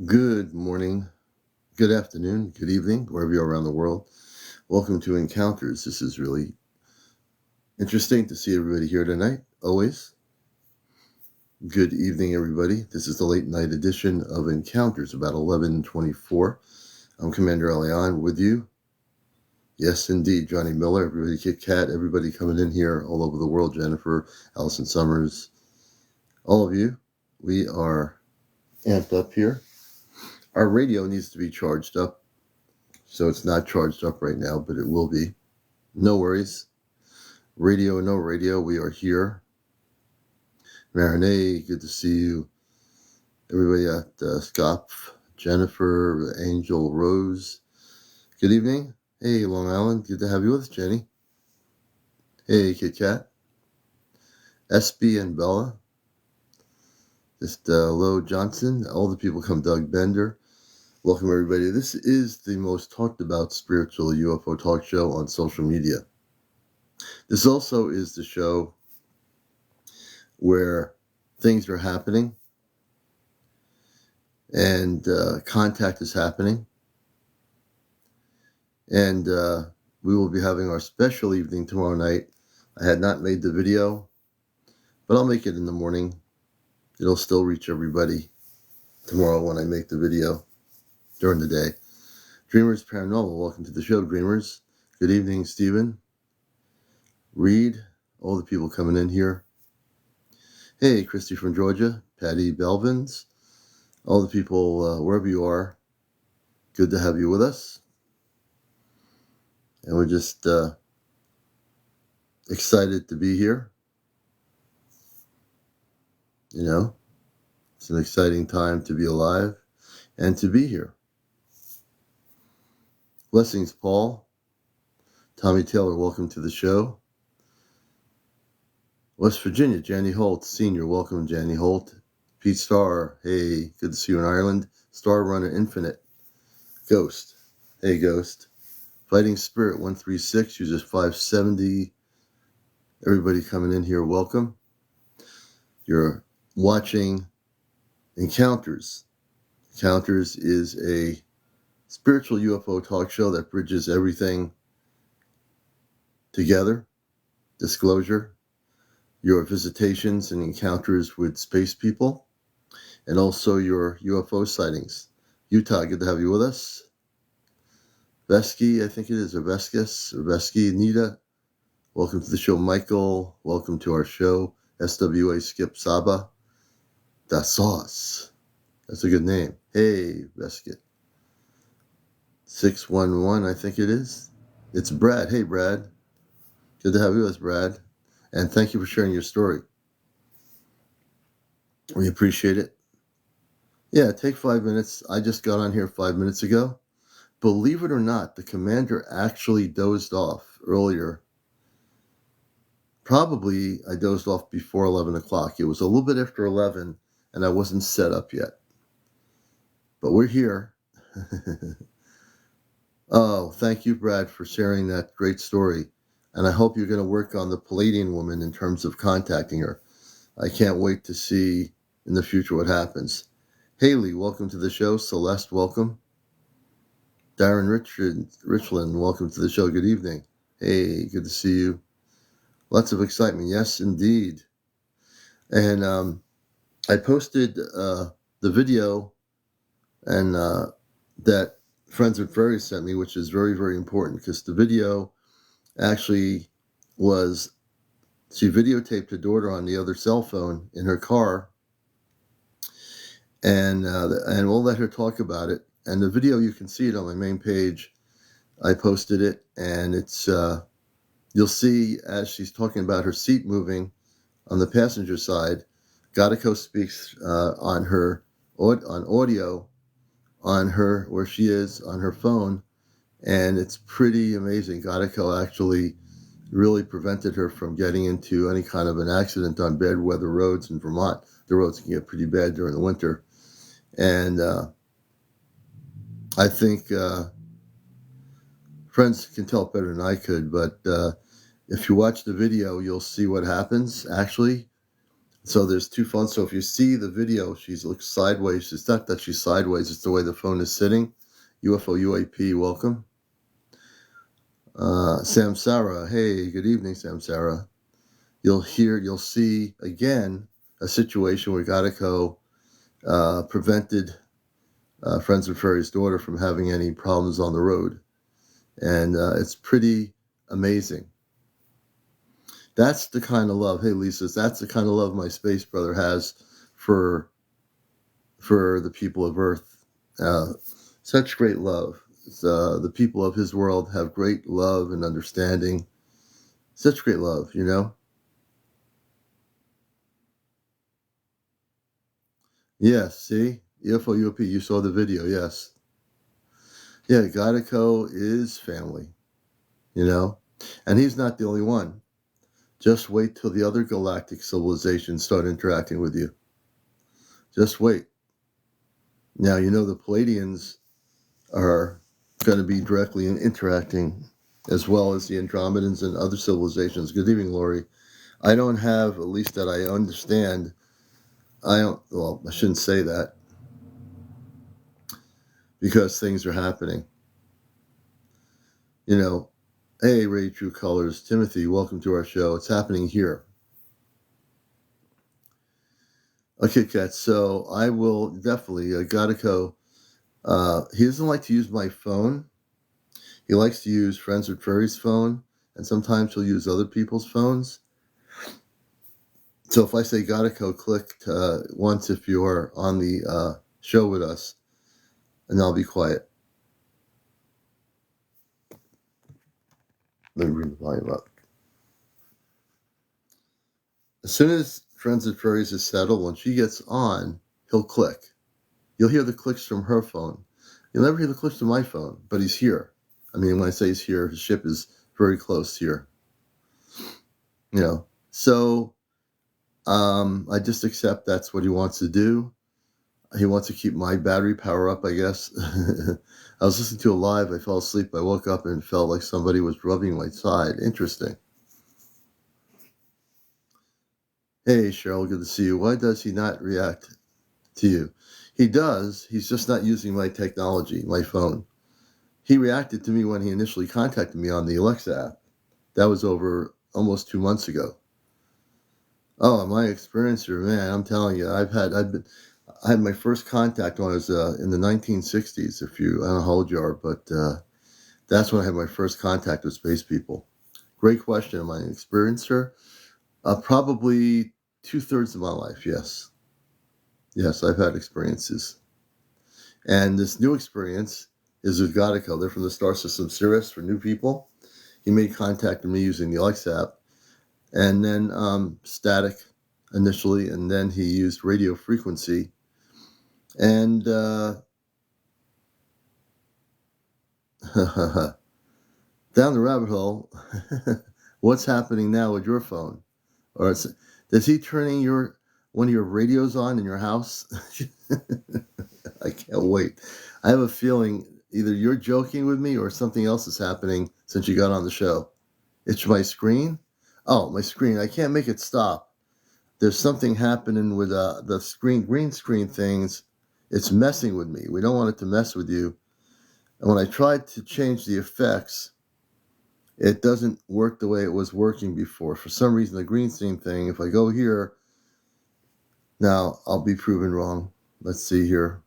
Good morning, good afternoon, good evening, wherever you are around the world. Welcome to Encounters. This is really interesting to see everybody here tonight, always. Good evening, everybody. This is the late night edition of Encounters, about 11:24. I'm CmdrAleon with you. Yes, indeed, Johnny Miller, everybody, Kit Kat, everybody coming in here all over the world, Jennifer, Allison Summers, all of you. We are amped up here. Our radio needs to be charged up. So it's not charged up right now, but it will be. No worries. Radio, no radio. We are here. Marinee, good to see you. Everybody at Scop, Jennifer, Angel, Rose. Good evening. Hey, Long Island. Good to have you with us, Jenny. Hey, Kit Kat. SB and Bella. Just Lo Johnson. All the people come. Doug Bender. Welcome, everybody. This is the most talked about spiritual UFO talk show on social media. This also is the show where things are happening and contact is happening. And we will be having our special evening tomorrow night. I had not made the video, but I'll make it in the morning. It'll still reach everybody tomorrow when I make the video during the day. Dreamers Paranormal, welcome to the show, Dreamers. Good evening, Stephen, Reed, all the people coming in here. Hey, Christy from Georgia, Patty Belvins, all the people wherever you are. Good to have you with us. And we're just excited to be here. You know, it's an exciting time to be alive and to be here. Blessings, Paul. Tommy Taylor, welcome to the show. West Virginia, Janny Holt, Senior, welcome, Janny Holt. Pete Starr, hey, good to see you in Ireland. Star Runner Infinite. Ghost, hey, Ghost. Fighting Spirit 136, uses 570. Everybody coming in here, welcome. You're watching Encounters. Encounters is a spiritual UFO talk show that bridges everything together. Disclosure, your visitations and encounters with space people, and also your UFO sightings. Utah, good to have you with us. Vesky, I think it is, or Veskis, or Vesky, Nita, welcome to the show. Michael, welcome to our show. SWA Skip Saba, Da Sauce, that's a good name. Hey, Veskit. 611, I think it is. It's Brad. Hey, Brad. Good to have you with us, Brad. And thank you for sharing your story. We appreciate it. Yeah, take 5 minutes. I just got on here 5 minutes ago. Believe it or not, the commander actually dozed off earlier. Probably I dozed off before 11 o'clock. It was a little bit after 11, and I wasn't set up yet. But we're here. Oh, thank you, Brad, for sharing that great story. And I hope you're going to work on the Palladian woman in terms of contacting her. I can't wait to see in the future what happens. Haley, welcome to the show. Celeste, welcome. Darren Richland, welcome to the show. Good evening. Hey, good to see you. Lots of excitement. Yes, indeed. And I posted the video and that Friends with Fairies sent me, which is very, very important because the video actually was, she videotaped her daughter on the other cell phone in her car, and we'll let her talk about it. And the video, you can see it on my main page. I posted it, and it's you'll see as she's talking about her seat moving on the passenger side. Gekko speaks on audio on her where she is on her phone, and it's pretty amazing. Gekko actually really prevented her from getting into any kind of an accident on bad weather roads in Vermont. The roads can get pretty bad during the winter. And I think friends can tell it better than I could, but if you watch the video, you'll see what happens. Actually, So there's two phones. So if you see the video, she looks sideways. It's not that she's sideways, it's the way the phone is sitting. UFO UAP, welcome. Samsara, hey, good evening, Samsara. You'll see again a situation where Gekko prevented Friends of Faries' daughter from having any problems on the road. And it's pretty amazing. That's the kind of love, hey Lisa, that's the kind of love my space brother has for the people of Earth. Such great love. The people of his world have great love and understanding. Such great love, you know? Yes, see? UFO UOP, you saw the video, yes. Yeah, Gekko is family, you know? And he's not the only one. Just wait till the other galactic civilizations start interacting with you. Just wait. Now, you know the Palladians are going to be directly interacting, as well as the Andromedans and other civilizations. Good evening, Lori. I don't have, at least that I understand, I shouldn't say that, because things are happening. You know, hey, Ray True Colors, Timothy, welcome to our show. It's happening here. Okay, Kat, so I will definitely, Gekko, he doesn't like to use my phone. He likes to use Friends with Furry's phone, and sometimes he'll use other people's phones. So if I say Gekko, click once if you're on the show with us, and I'll be quiet. Let me bring the volume up. As soon as Friends with Furries is settled, when she gets on, he'll click. You'll hear the clicks from her phone. You'll never hear the clicks from my phone, but he's here. I mean, when I say he's here, his ship is very close here. You know, so I just accept that's what he wants to do. He wants to keep my battery power up, I guess. I was listening to a live. I fell asleep. I woke up and felt like somebody was rubbing my side. Interesting. Hey, Cheryl, good to see you. Why does he not react to you? He does. He's just not using my technology, my phone. He reacted to me when he initially contacted me on the Alexa app. That was over almost 2 months ago. Oh, my experience here, man, I'm telling you, I had my first contact when I was in the 1960s. I don't know how old you are, but that's when I had my first contact with space people. Great question. Am I an experiencer? Probably 2/3 of my life, yes. Yes, I've had experiences. And this new experience is with Gekko. They're from the star system Sirius for new people. He made contact with me using the Alexa app, and then static initially, and then he used radio frequency. And down the rabbit hole, what's happening now with your phone? Or is he turning one of your radios on in your house? I can't wait. I have a feeling either you're joking with me or something else is happening since you got on the show. It's my screen. Oh, my screen. I can't make it stop. There's something happening with the green screen things. It's messing with me. We don't want it to mess with you. And when I tried to change the effects, it doesn't work the way it was working before. For some reason, the green screen thing, if I go here, now I'll be proven wrong. Let's see here.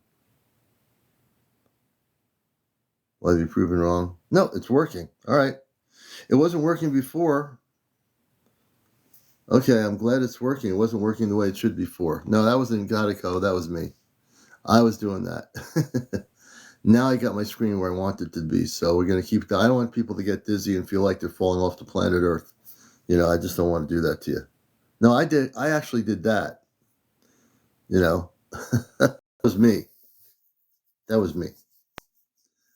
Will I be proven wrong? No, it's working. All right. It wasn't working before. Okay, I'm glad it's working. It wasn't working the way it should before. No, that wasn't Gekko. That was me. I was doing that. Now I got my screen where I want it to be. So we're going to keep that. I don't want people to get dizzy and feel like they're falling off the planet Earth. You know, I just don't want to do that to you. No, I did. I actually did that. You know, that was me. That was me.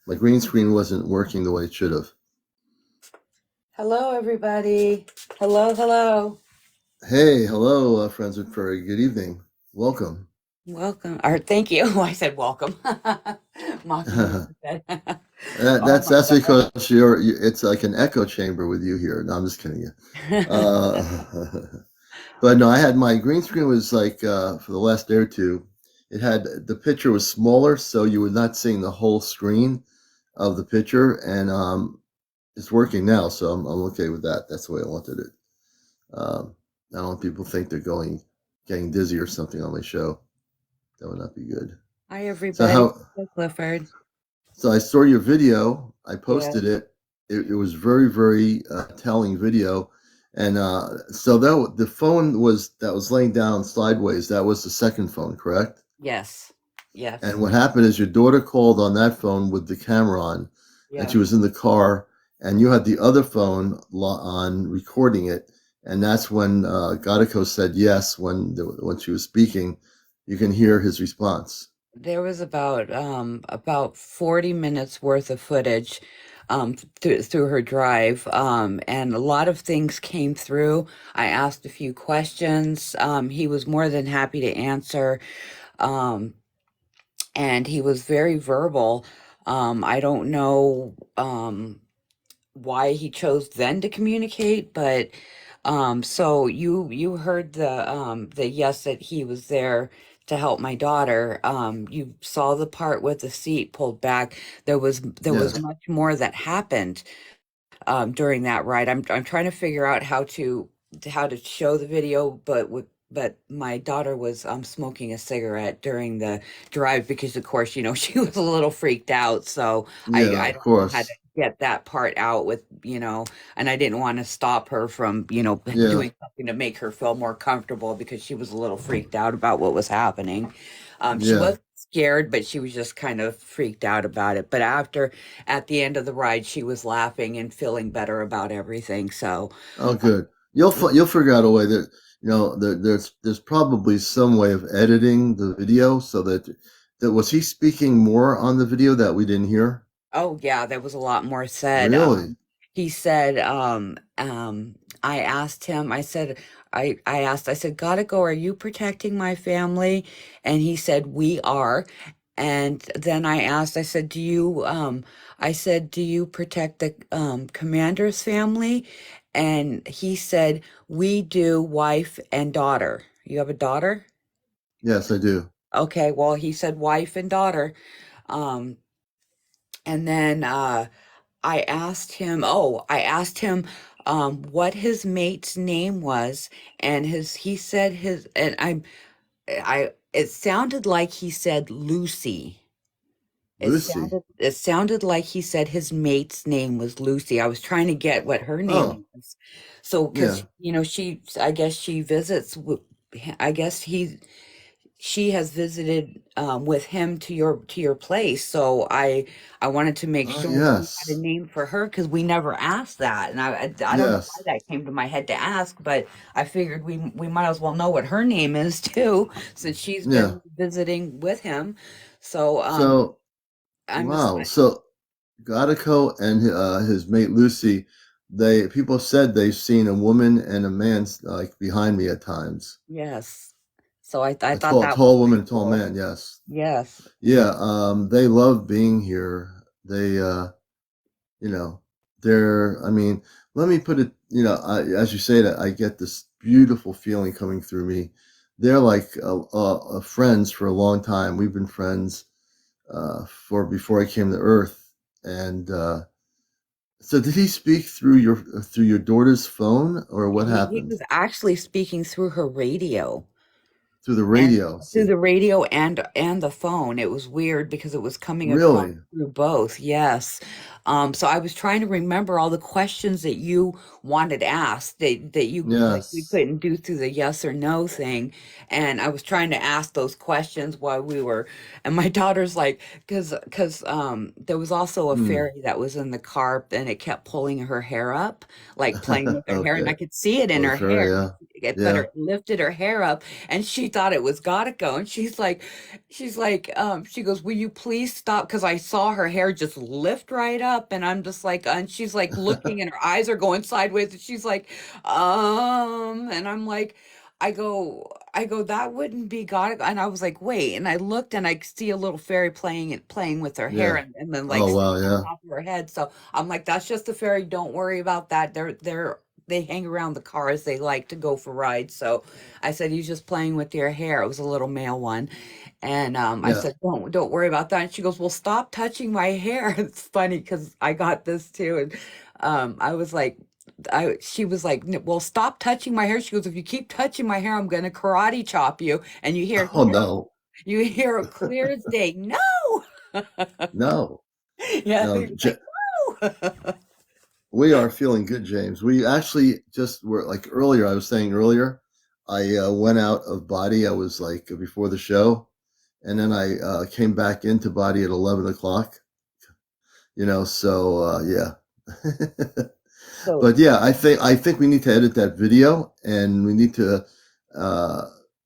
My green screen wasn't working the way it should have. Hello, everybody. Hello. Hey, hello, Friends with Furry. Good evening. Welcome. Welcome. Or thank you. I said welcome. Mocking you. That's because it's like an echo chamber with you here. No, I'm just kidding you. But no, I had my green screen was like for the last day or two. It had the picture was smaller, so you were not seeing the whole screen of the picture, and it's working now, so I'm okay with that. That's the way I wanted it. I don't want people think they're getting dizzy or something on my show. That would not be good. Hi, So everybody. how Hey, Clifford. So I saw your video. I Yeah. posted it. It was very, very telling video. And so the phone that was laying down sideways. That was the second phone, correct? Yes. And Yes. what happened is your daughter called on that phone with the camera on, and Yeah. she was in the car, and you had the other phone on recording it. And that's when Gadico said yes when she was speaking. You can hear his response. There was about 40 minutes worth of footage through her drive, and a lot of things came through. I asked a few questions. He was more than happy to answer. Um, and he was very verbal. I don't know why he chose then to communicate, but so you heard the yes that he was there to help my daughter. You saw the part with the seat pulled back. There was Yes, much more that happened during that ride. I'm trying to figure out how to show the video, but my daughter was smoking a cigarette during the drive because of course she was a little freaked out. So yeah, I of don't know how to course, get that part out with and I didn't want to stop her from yeah, doing something to make her feel more comfortable because she was a little freaked out about what was happening. She yeah. was scared, but she was just kind of freaked out about it. But at the end of the ride, she was laughing and feeling better about everything. So, Oh, uh, good. yeah. You'll figure out a way that there's probably some way of editing the video so that was he speaking more on the video that we didn't hear? Oh yeah, there was a lot more said. Really? He said, I asked him, I said, gotta go, are you protecting my family? And he said, we are. And then I said, do you protect the commander's family? And he said, we do, wife and daughter. You have a daughter? Yes, I do. Okay, well, he said wife and daughter. Um, and then I asked him what his mate's name was, and he said his, and it sounded like he said Lucy. Lucy. It sounded like he said his mate's name was Lucy. I was trying to get what her Oh, name was. So, because yeah. I guess she visits. I guess she has visited with him to your place. So I wanted to make Oh, sure that we had a yes. name for her because we never asked that, and I don't know why Yes. that came to my head to ask, but I figured we might as well know what her name is too, since she's Yeah. been visiting with him. So So, I'm just wow. So, Gadico and his mate Lucy, they people said they've seen a woman and a man like behind me at times. yes. So I A thought tall, that was tall woman, pretty a tall cool. man. Yes. Yes. Yeah. Yeah. They love being here. They, you know, they're. I mean, let me put it. As you say that, I get this beautiful feeling coming through me. They're like friends for a long time. We've been friends for before I came to Earth, and so did he speak through your daughter's phone, or what He happened? was actually speaking through her radio. Through the And radio. through See, the radio and the phone. It was weird because it was coming across really? through both. Yes. So I was trying to remember all the questions that you wanted asked that you like we Yes. couldn't do through the yes or no thing. And I was trying to ask those questions while we were, and my daughter's like, because there was also a Hmm. fairy that was in the car and it kept pulling her hair up, like playing with her hair, and Okay. I could see it in Oh, the her hair. fairy. Yeah. But Yeah. it lifted her hair up and she thought it was Godico. And she goes, will you please stop? Because I saw her hair just lift right up. And I'm just like, and she's like looking and her eyes are going sideways. And she's like, and I'm like, that wouldn't be Godico. And I was like, wait. And I looked and I could see a little fairy playing with her hair Yeah. and then like Oh, wow. sitting on Yeah. top of her head. So I'm like, that's just the fairy. Don't worry about that. They're they hang around the cars. They like to go for rides. So I said, he's just playing with your hair. It was a little male one. And I Yeah. said, don't worry about that. And she goes, well, stop touching my hair. It's funny because I got this too. And I was like, she was like, well, stop touching my hair. She goes, if you keep touching my hair, I'm going to karate chop you. And Oh no. you hear it clear as day. No. No. Yeah. No. He was like, no. We are feeling good, James. We actually just were like earlier. I was saying earlier, I went out of body. I was like before the show, and then I came back into body at 11 o'clock. So yeah. So But yeah, I think we need to edit that video, and we need to uh,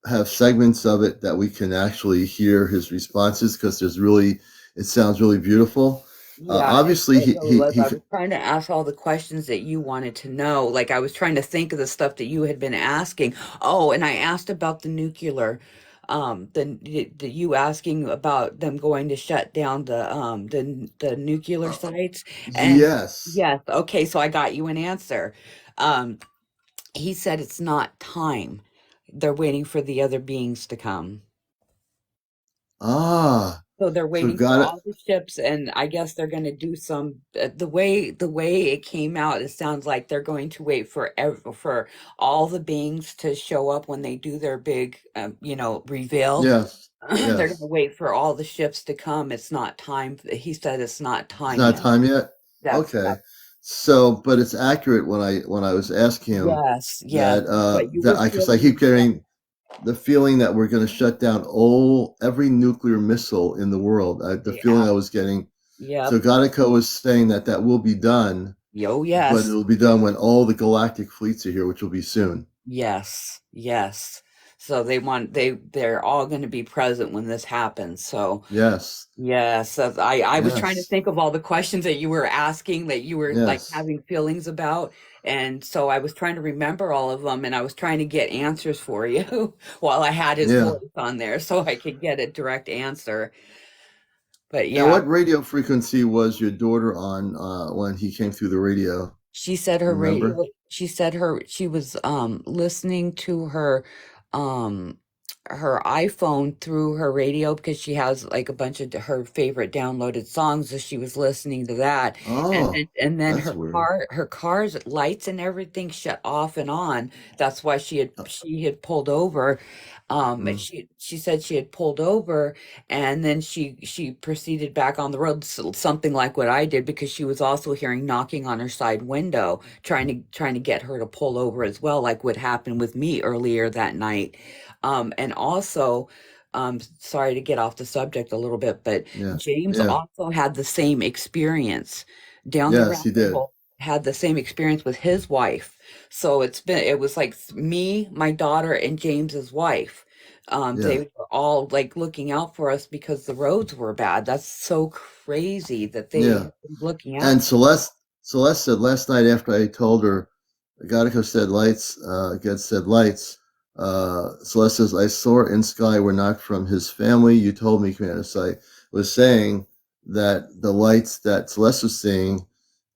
have segments of it that we can actually hear his responses because it sounds really beautiful. yeah, Obviously, it really was. he I was trying to ask all the questions that you wanted to know. Like I was trying to think of the stuff that you had been asking. Oh, and I asked about the nuclear, the you asking about them going to shut down the nuclear uh, sites. And yes. yes, okay, so I got you an answer. Um, he said it's not time. They're waiting for the other beings to come. Ah, So they're so waiting for got it. all the ships, and I guess they're going to do some. The way it came out, it sounds like they're going to wait for all the beings to show up when they do their big, reveal. Yes, They're going to yes. wait for all the ships to come. It's not time. He said it's not It's time not yet. time yet. That's Okay. So, but it's accurate when I was asking him yes, yes. that What you that were I because I feeling, keep getting the feeling that we're going to shut down all every nuclear missile in the world. The feeling yeah, I was getting. So yep, Gadico was saying that will be done, yo, but yes. it'll be done when all the galactic fleets are here, which will be soon. Yes, yes. So they're all going to be present when this happens. So Yes, yes, I was trying to yes, think of all the questions that you were asking that you were like yes. having feelings about, and so I was trying to remember all of them, and I was trying to get answers for you while I had his Yeah. voice on there, so I could get a direct answer. But And yeah, what radio frequency was your daughter on when he came through the radio? she said her Remember? radio, she was listening to um her iPhone through her radio because she has like a bunch of her favorite downloaded songs, so she was listening to that. Oh, And then that's weird. her car's lights and everything shut off and on. That's why she had pulled over. Mm, She said she had pulled over, and then she proceeded back on the road, something like what I did, because she was also hearing knocking on her side window, trying to get her to pull over as well, like what happened with me earlier that night. And also, sorry to get off the subject a little bit, but yeah, James yeah, also had the same experience down the yes, he rabbit did. hole. Had the same experience with his wife. So it was like me, my daughter, and James's wife. They Yeah, were all like looking out for us because the roads were bad. That's so crazy that they yeah. have been looking out. And Celeste said last night after I told her, Gadico said lights, Ged said lights. Celeste says, I saw in sky were not from his family. You told me, Commander Sight was saying that the lights that Celeste was seeing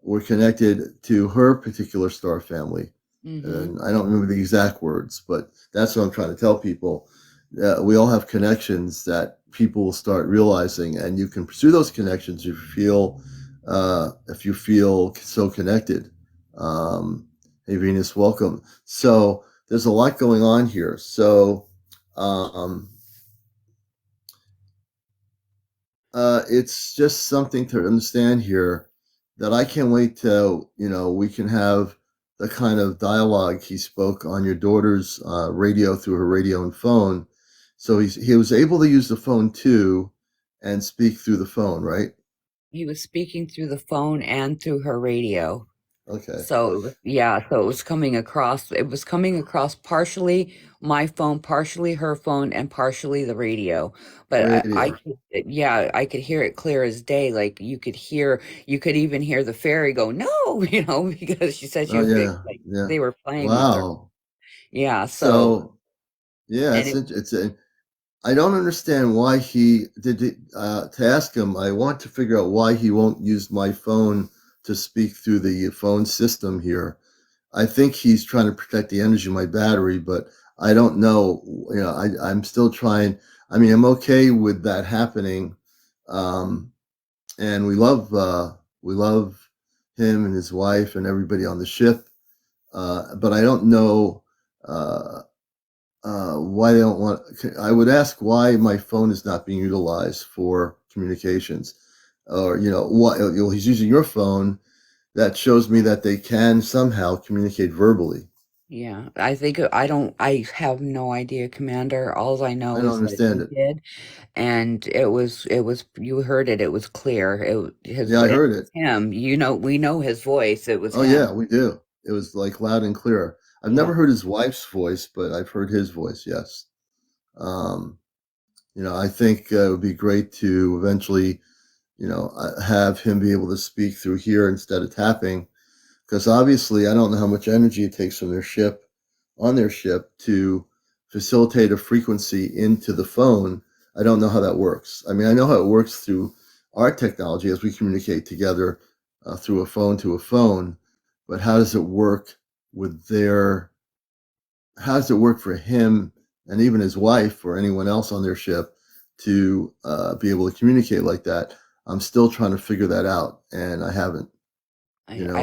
were connected to her particular star family. Mm-hmm. And I don't remember the exact words, but that's what I'm trying to tell people. We all have connections that people will start realizing, and you can pursue those connections if you feel so connected. Hey, Venus, welcome. So there's a lot going on here. So um, it's just something to understand here that I can't wait till we can have the kind of dialogue he spoke on your daughter's radio through her radio and phone. So he was able to use the phone too and speak through the phone, right? He was speaking through the phone and through her radio. Okay, So so it was coming across partially my phone, partially her phone, and partially the radio. But I radio. could, I could hear it clear as day. Like you could even hear the fairy go, no, because she said she Oh was yeah, like, yeah. they were playing with her. Wow. Yeah. So, So yeah, and it, I don't understand why he did it, to ask him. I want to figure out why he won't use my phone to speak through the phone system here. I think he's trying to protect the energy of my battery, but I don't know. You know, I'm still trying. I mean, I'm okay with that happening, um, and we love him and his wife and everybody on the ship. But I don't know uh, why they don't want. I would ask why my phone is not being utilized for communications, or you know, what you know, he's using your phone. That shows me that they can somehow communicate verbally. Yeah, I think I have no idea, Commander. All I I know don't is that understand he it. did, and you heard it. It was clear. Yeah, I It heard was it. him. You know, we know his voice. It was Oh yeah, him. we do. It was like loud and clear. I've Yeah, never heard his wife's voice, but I've heard his voice. Yes. Um, you know, I think it would be great to eventually, you know, have him be able to speak through here instead of tapping, because obviously I don't know how much energy it takes from their ship, on their ship, to facilitate a frequency into the phone. I don't know how that works. I mean, I know how it works through our technology as we communicate together through a phone to a phone, but how does it work with their? How does it work for him and even his wife or anyone else on their ship to be able to communicate like that? I'm still trying to figure that out, and I haven't. You know,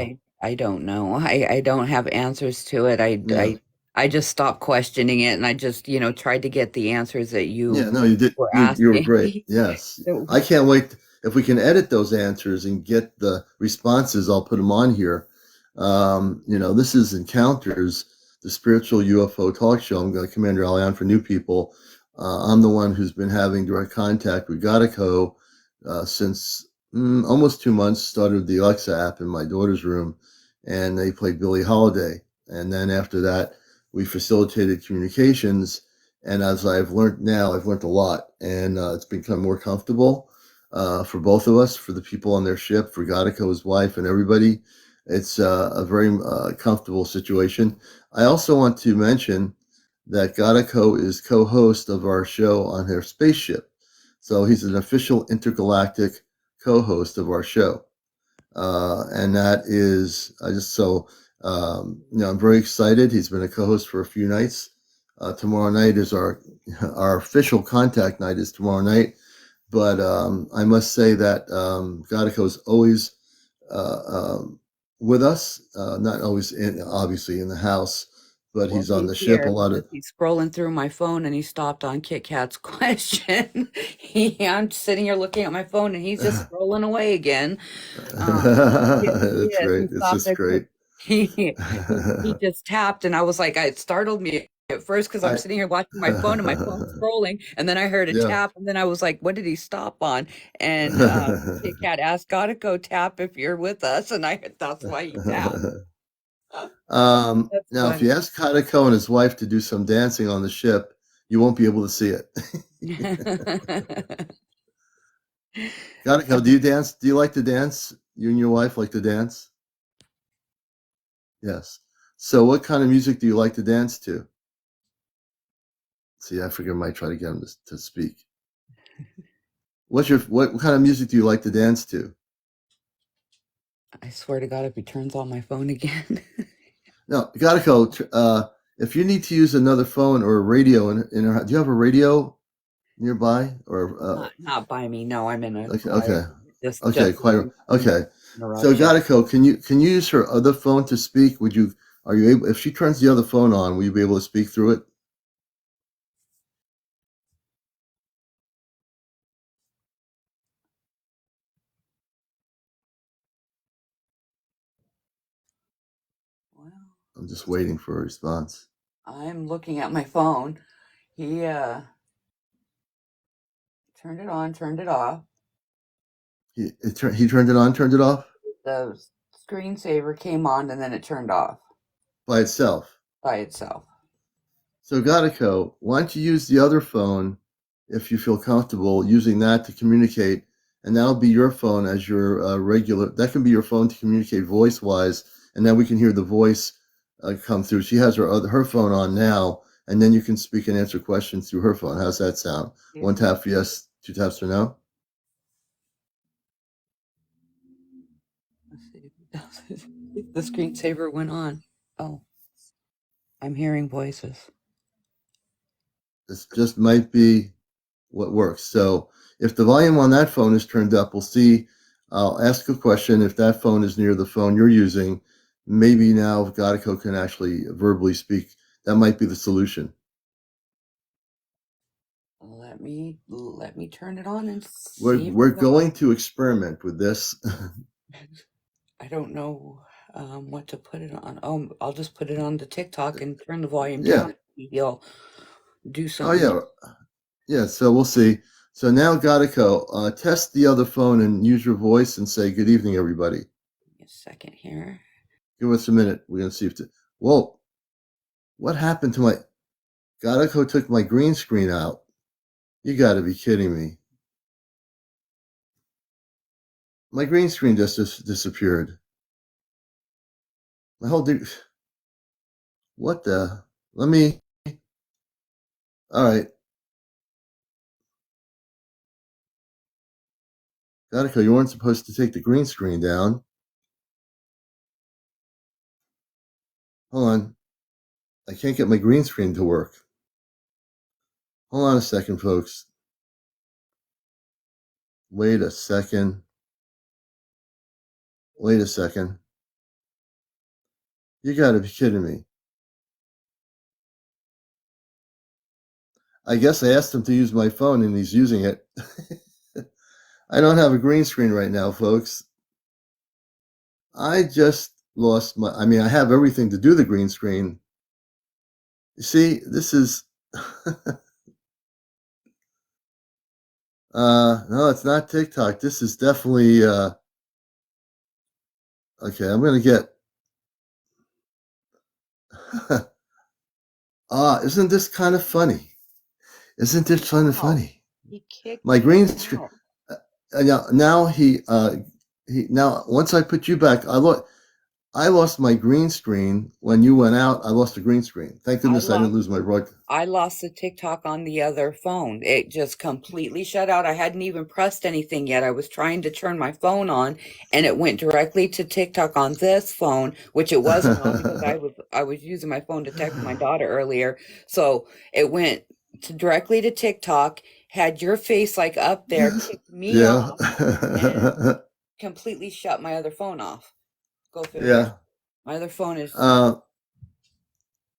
I don't know. I don't have answers to it. yeah. I just stopped questioning it, and I just tried to get the answers that Yeah, you no, you did. were You were asking. great. Yes, So, I can't wait. If we can edit those answers and get the responses, I'll put them on here. You know, this is Encounters, the spiritual UFO talk show. I'm going to CmdrAleon for new people. I'm the one who's been having direct contact with Gekko since almost 2 months. Started the Alexa app in my daughter's room, and they played Billie Holiday. And then after that, we facilitated communications, and as I've learned now, I've learned a lot, and it's become more comfortable for both of us, for the people on their ship, for Godico, his wife, and everybody. It's a very comfortable situation. I also want to mention that Godico is co-host of our show on her Spaceship, so he's an official intergalactic co-host of our show, and that is I just so you know, I'm very excited. He's been a co-host for a few nights. Tomorrow night is our official contact night is tomorrow night. But I must say that Godico is always uh, um, with us, not always obviously in the house, but well, he's on he's the ship a here lot because of. he's scrolling through my phone and he stopped on Kit Kat's question. I'm sitting here looking at my phone and he's just scrolling away again. Yes, he It's is. He great. It's stopped just at great. he just tapped, and I was like, it startled me at first because I'm I sitting here watching my phone and my phone's scrolling, and then I heard a yeah. tap, and then I was like, what did he stop on? And Kit Kat asked, "Gotta go tap if you're with us," and that's why he tapped. That's Now, if you funny. ask Kadako and his wife to do some dancing on the ship, you won't be able to see it. Kadako, do you dance? Do you like to dance? You and your wife like to dance? Yes. So, what kind of music do you like to dance to? See, I figure I might try to get him to speak. What kind of music do you like to dance to? I swear to God, if he turns on my phone again. No, Kadako, if you need to use another phone or a radio do you have a radio nearby or Not by me. No, I'm in a okay, quiet okay. room. Okay, Just so quite you know, okay. So interruption. Gadico, can you use her other phone to speak? Would you Are you able, if she turns the other phone on, will you be able to speak through it? Well, I'm just waiting for a response. I'm looking at my phone. He turned it on, turned it off. He turned it on, turned it off The screensaver came on and then it turned off by itself. by itself. So Gadico, why don't you use the other phone if you feel comfortable using that to communicate, and that'll be your phone as your regular. That can be your phone to communicate voice wise, and then we can hear the voice come through. She has her phone on now, and then you can speak and answer questions through her phone. How's that sound? Yeah. One tap for yes, two taps for no. Let's see if it does it. The screensaver went on. Oh, I'm hearing voices. This just might be what works. So if the volume on that phone is turned up, we'll see. I'll ask a question. If that phone is near the phone you're using, maybe now Godico can actually verbally speak. That might be the solution. Let me turn it on and We're see if we're it works. going to experiment with this. I don't know what to put it on. Oh, I'll just put it on the TikTok and turn the volume Yeah. down. He'll do Oh something. yeah. Yeah. So we'll see. So now Godico, test the other phone and use your voice and say good evening, everybody. Give me a second here. Give us a minute. We're gonna see if. Whoa! What happened to my? Godico took my green screen out. You got to be kidding me. My green screen just disappeared. My whole what the? Let me. All right, Godico, you weren't supposed to take the green screen down. Hold on, I can't get my green screen to work. Hold on a second, folks. Wait a second. Wait a second. You got to be kidding me. I guess I asked him to use my phone and he's using it. I don't have a green screen right now, folks. I just lost my. I mean, I have everything to do the green screen. You see, this is. No, it's not TikTok. This is definitely. Okay, I'm gonna get. Isn't this kind of funny? Isn't this kind of Wow, funny? he kicked My me green screen. out. Now he now once I put you back, I lost my green screen when you went out. I lost the green screen. Thank I goodness I didn't lost lose my broadcast. I lost the TikTok on the other phone. It just completely shut out. I hadn't even pressed anything yet. I was trying to turn my phone on and it went directly to TikTok on this phone, which it wasn't on because I was using my phone to text my daughter earlier. So it went directly to TikTok, had your face like up there, kicked me Yeah. off, and completely shut my other phone off. Go figure. Yeah. My other phone is Uh,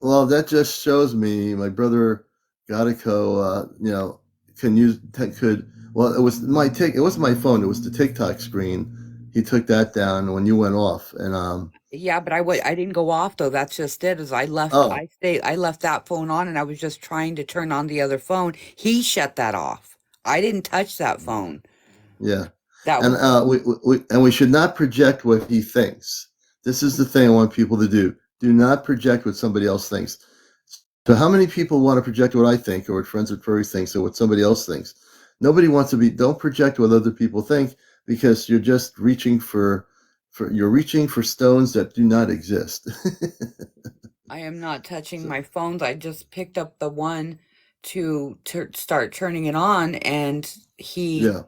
well, that just shows me my brother Godico, can use could. Well, it was my it wasn't my phone. It was the TikTok screen. He took that down when you went off, and Yeah, but I didn't go off though. That's just it. Is oh I left that phone on and I was just trying to turn on the other phone. He shut that off. I didn't touch that phone. yeah, That and was him. we should not project what he thinks. This is the thing I want people to do. Do not project what somebody else thinks. So how many people want to project what I think or what Friends with Furries thinks or what somebody else thinks? Nobody wants to be, don't project what other people think because you're just reaching you're reaching for stones that do not exist. I am not touching So, my phones. I just picked up the one to start turning it on and yeah,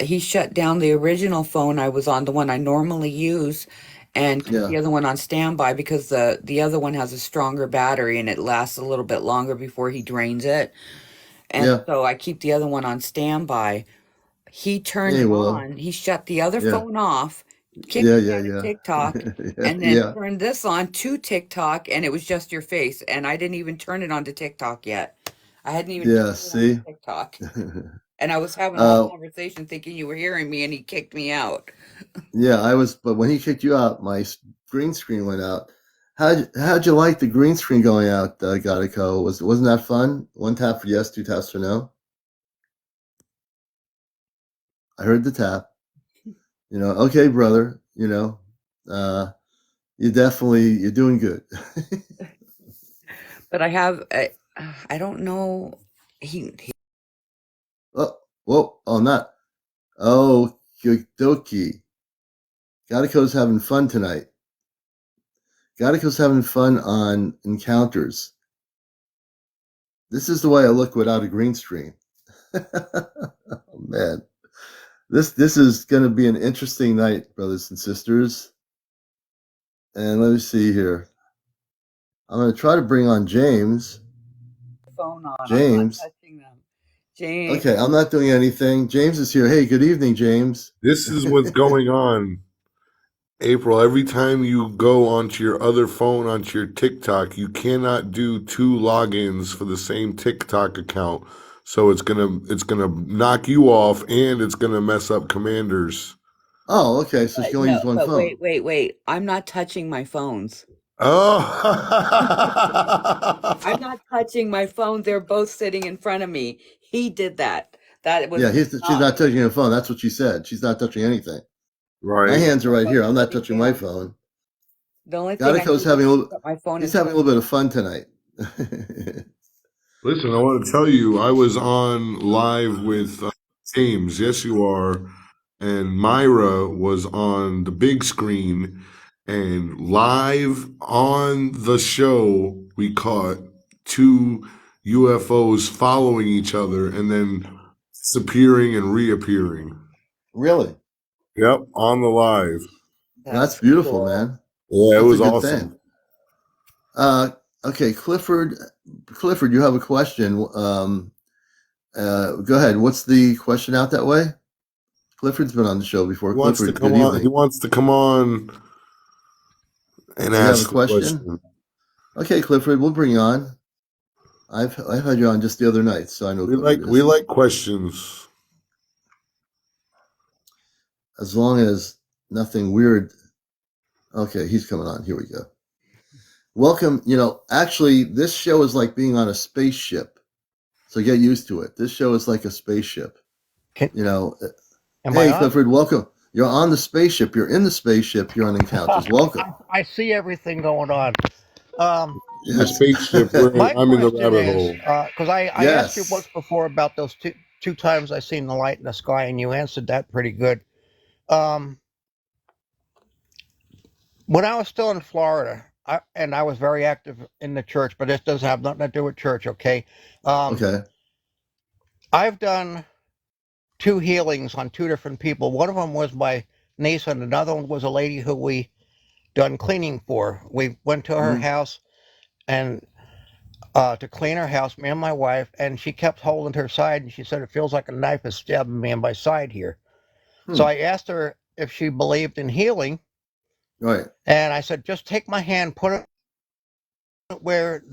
he shut down the original phone I was on, the one I normally use, and put yeah, the other one on standby because the other one has a stronger battery and it lasts a little bit longer before he drains it. And yeah. so I keep the other one on standby. He turned Hey, it Willow. on. He shut the other Yeah, phone off, kicked yeah, me yeah, out of yeah. TikTok, Yeah, and then yeah, turned this on to TikTok, and it was just your face. And I didn't even turn it on to TikTok yet. I hadn't even yeah. turned it on to See? TikTok. And I was having a whole uh, conversation thinking you were hearing me, and he kicked me out. yeah, but when he kicked you out, my green screen went out. How'd you like the green screen going out, Godico? Wasn't that fun? One tap for yes, two taps for no. I heard the tap. Okay, brother. Uh, you're doing good. But I don't know. He Oh, whoa, oh, not. Oh, dokie. Godico's having fun tonight. Godico's having fun on encounters. This is the way I look without a green screen. Oh, man. This is going to be an interesting night, brothers and sisters. And let me see here. I'm going to try to bring on James. Phone on. James. I'm not touching them. James. Okay, I'm not doing anything. James is here. Hey, good evening, James. This is what's going on, April. Every time you go onto your other phone, onto your TikTok, you cannot do 2 logins for the same TikTok account. So it's gonna knock you off, and it's gonna mess up Commanders. Oh, okay. So she can only No, use one but phone. wait. I'm not touching my phones. Oh, I'm not touching my phone. They're both sitting in front of me. He did that. That was Yeah, she's not touching her phone. That's what she said. She's not touching anything. My right. hands are right here. I'm not touching my phone. The only thing I Gadico's did having was put my phone he's in having a little bit of fun tonight. Listen, I want to tell you, I was on live with James. Yes, you are. And Myra was on the big screen. And live on the show, we caught 2 UFOs following each other and then disappearing and reappearing. Really? Yep, on the live. That's beautiful, cool. man. Yeah, it That's was a good awesome. thing. Okay, Clifford, you have a question. Go ahead. What's the question out that way? Clifford's been on the show before. He wants Clifford, to come good on. He evening. wants to come on and You have a ask the question? question. Okay, Clifford, we'll bring you on. I've had you on just the other night, so I know Clifford We is. like questions. As long as nothing weird. Okay, he's coming on. Here we go. Welcome. Actually, this show is like being on a spaceship. So get used to it. This show is like a spaceship. Am Hey, I on? Clifford, welcome. You're on the spaceship. You're in the spaceship. You're on Encounters. Welcome. I see everything going on. Um, The Yes. spaceship. my I'm in the question rabbit is, hole. because I asked you once Yes. before about those two times I seen the light in the sky, and you answered that pretty good. Um, when I was still in Florida, and I was very active in the church, but this does have nothing to do with church, okay? Okay. I've done 2 healings on 2 different people. One of them was my niece, and another one was a lady who we done cleaning for. We went to her Mm-hmm. house and to clean her house, me and my wife, and she kept holding her side, and she said it feels like a knife is stabbing me in my side here. So I asked her if she believed in healing, Right. and I said, just take my hand, put it where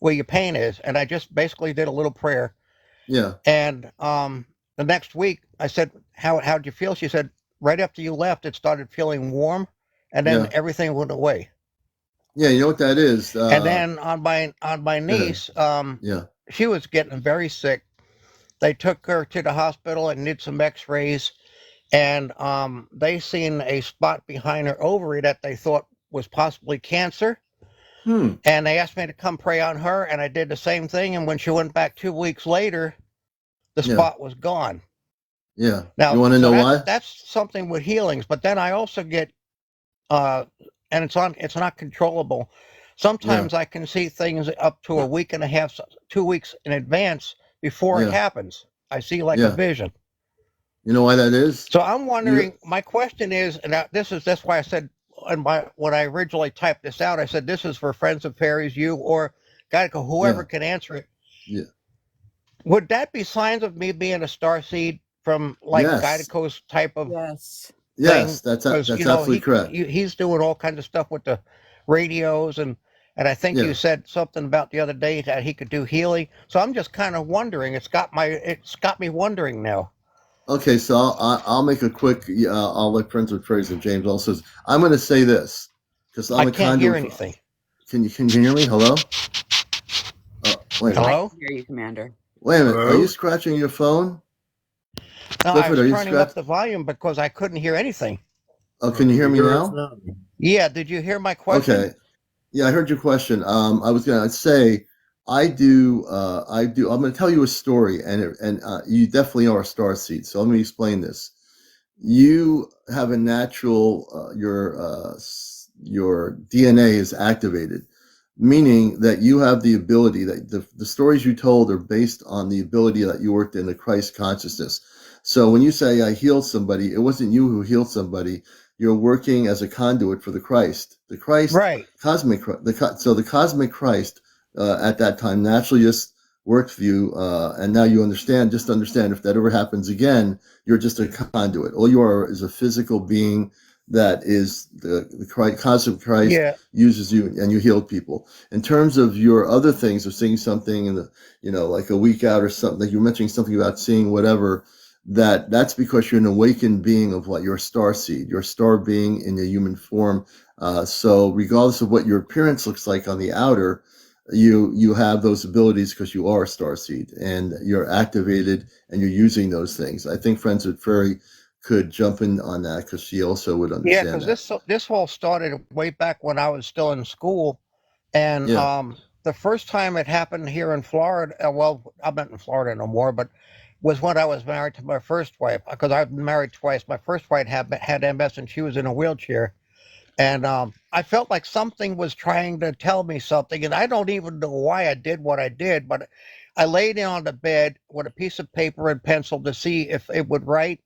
your pain is, and I just basically did a little prayer. Yeah. And the next week, I said, how'd you feel? She said, right after you left, it started feeling warm, and then Yeah. everything went away. Yeah. You know what that is? And then on my Go ahead. niece, Yeah. she was getting very sick. They took her to the hospital and did some X-rays, and they seen a spot behind her ovary that they thought was possibly cancer. And they asked me to come pray on her, and I did the same thing. And when she went back 2 weeks later, the Yeah. spot was gone. Yeah. Now, You want to so know why? that's something with healings. But then I also get, and it's not controllable. Yeah. Sometimes I can see things up to a week and a half, 2 weeks in advance before it Yeah. happens. I see like a Yeah. vision. You know why that is? So I'm You. wondering. My question is, and that's why I said, when I originally typed this out, I said this is for friends of Faries, you or Gekko, whoever Yeah. can answer it. Yeah. Would that be signs of me being a star seed from like Yes. Gekko's type of Yes. thing? Yes. That's Because absolutely correct. he's doing all kinds of stuff with the radios, and I think you Yeah. said something about the other day that he could do healing. So I'm just kind of wondering. It's got me wondering now. Okay. So I'll make a quick. I'll let Friends with Praise and James also. I'm going to say this because I'm I a can't hear conduit. anything. Can you hear me? Hello. Wait a minute. I Hello? can hear you, Commander. Wait a minute. Are Hello? you scratching your phone, No, I Clifford? was Are you turning up scratching? the volume because I couldn't hear anything. Oh, can you hear Can me you hear us now? now? Yeah, did you hear my question? Okay. Yeah, I heard your question. I was gonna say, I do. I do. I'm gonna tell you a story, and you definitely are a star seed. So let me explain this. You have a natural. Your DNA is activated, meaning that you have the ability that the stories you told are based on the ability that you worked in the Christ consciousness. So when you say I healed somebody, it wasn't you who healed somebody. you're working as a conduit for the Christ. The Christ, Right. cosmic, so the cosmic Christ at that time naturally just worked for you, and now you understand. Just understand, if that ever happens again, you're just a conduit. All you are is a physical being that is the Christ, cosmic Christ Yeah. uses you, and you healed people. In terms of your other things of seeing something in the, like a week out or something, like you're mentioning something about seeing whatever, that's because you're an awakened being of what your star seed, your star being in a human form. So regardless of what your appearance looks like on the outer, you have those abilities because you are a star seed and you're activated and you're using those things. I think Friends with Fairy could jump in on that because she also would Yeah, understand because that. this all started way back when I was still in school, and Yeah. the first time it happened here in Florida. Well, I'm not in Florida no more, but was when I was married to my first wife. Because I've been married twice. My first wife had MS, and she was in a wheelchair, and I felt like something was trying to tell me something, and I don't even know why I did what I did, but I laid down on the bed with a piece of paper and pencil to see if it would write,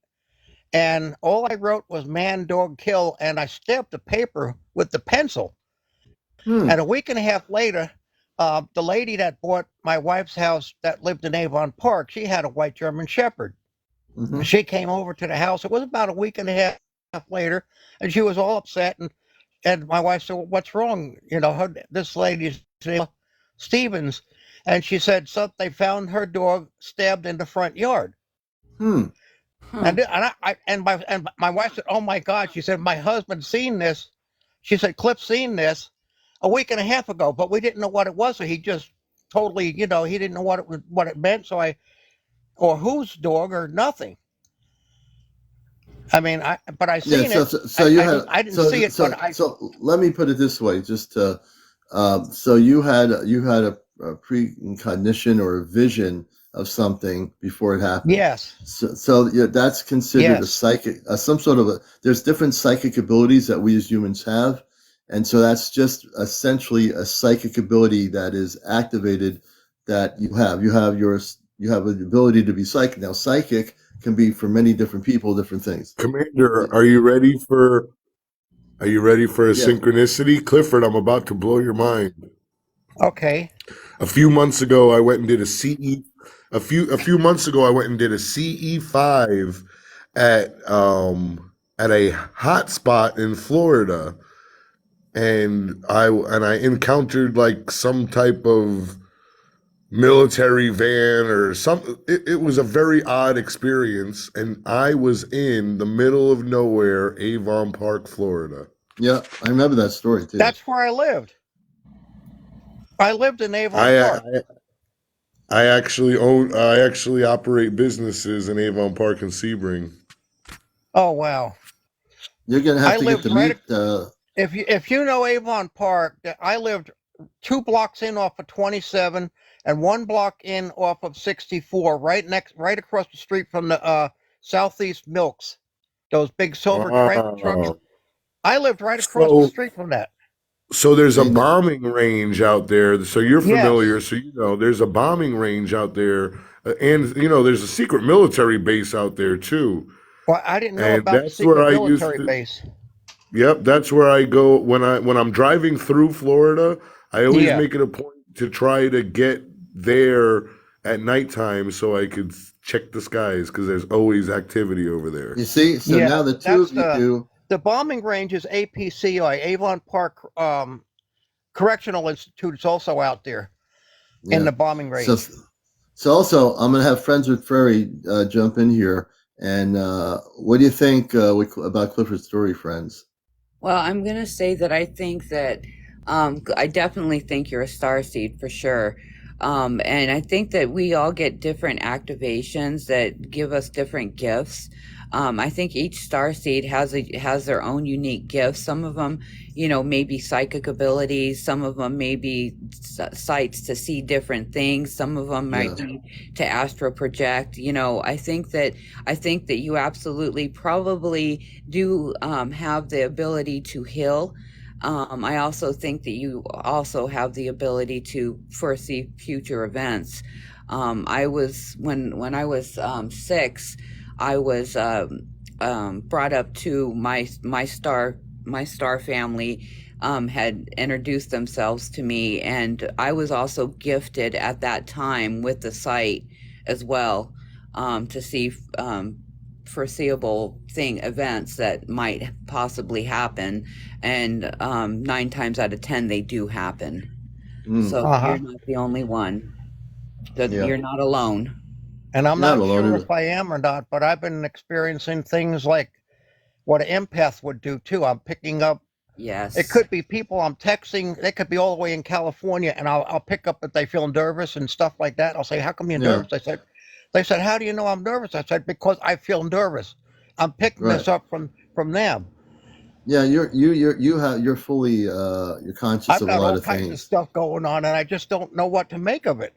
and all I wrote was "man, dog, kill," and I stabbed the paper with the pencil. Hmm. And a week and a half later, the lady that bought my wife's house that lived in Avon Park, she had a white German Shepherd. Mm-hmm. She came over to the house. It was about a week and a half later, and she was all upset. And my wife said, well, "What's wrong?" This lady's name Stevens, and she said, "So they found her dog stabbed in the front yard." Hmm. Hmm. And my wife said, "Oh my God!" She said, "My husband seen this." She said, "Cliff seen this a week and a half ago, but we didn't know what it was. So he just totally, he didn't know what it meant. Or whose dog or nothing. I mean, but I Yeah. seen So, it. so, so you had I didn't so see it, but so so. Let me put it this way, just to, so you had a precognition or a vision of something before it happened. yes, So yeah, that's considered a yes, psychic, some sort of a. There's different psychic abilities that we as humans have, and so that's just essentially a psychic ability that is activated that you have. You have an ability to be psychic. Now, psychic can be for many different people, different things. Commander, are you ready for a Yeah. synchronicity? Clifford, I'm about to blow your mind. okay, A few months ago, I went and did a CE. A few months ago, I went and did a CE5 at a hot spot in Florida, and I encountered like some type of military van or some. It was a very odd experience, and I was in the middle of nowhere, Avon Park, Florida. Yeah, I remember that story too. that's where I lived. I lived in Avon I Park. I, I actually operate businesses in Avon Park and Sebring. Oh wow, You're gonna have I to get lived to right. meet. If you know Avon Park, I lived 2 blocks in off of 27 and 1 block in off of 64, right across the street from the Southeast Milks, those big silver trucks. Wow. I lived right across the So street from that. so there's a And bombing range out there. So you're Yes. familiar. So there's a bombing range out there, and there's a secret military base out there too. Well, I didn't know And about the that's where secret I used military to. base. Yep, that's where I go when I'm driving through Florida. I always Yeah. make it a point to try to get there at nighttime so I could check the skies because there's always activity over there. you see, so Yeah. now the two That's of you, the bombing range is APCI, Avon Park Correctional Institute is also out there in yeah. the bombing So, range. so also, I'm gonna have Friends with Fairy jump in here. And what do you think about Clifford's story, friends? Well, I'm going to say that I think that I definitely think you're a star seed for sure. And I think that we all get different activations that give us different gifts. I think each star seed has their own unique gifts. Some of them, maybe psychic abilities. Some of them may be sights to see different things. Some of them might Yeah. be to astral project. I think that you absolutely probably do have the ability to heal. I also think that you also have the ability to foresee future events. I was when I was 6, I was brought up to my star family, had introduced themselves to me, and I was also gifted at that time with the site as well, to see foreseeable events that might possibly happen, and 9 times out of 10 they do happen. So Uh-huh. you're not the only one. Yeah. You're not alone. And I'm You're not not alone sure either. if I am or not, but I've been experiencing things like what an empath would do too. I'm picking up. It Yes. could be people I'm texting. They could be all the way in California, and I'll pick up that they feel nervous and stuff like that. I'll say, "How come you're Yeah. nervous?" They said, "How do you know I'm nervous?" I said, "Because I feel nervous. I'm picking Right. this up from them. Yeah. You're fully you're conscious I've of a got lot all of kinds of things. stuff going on, and I just don't know what to make of it."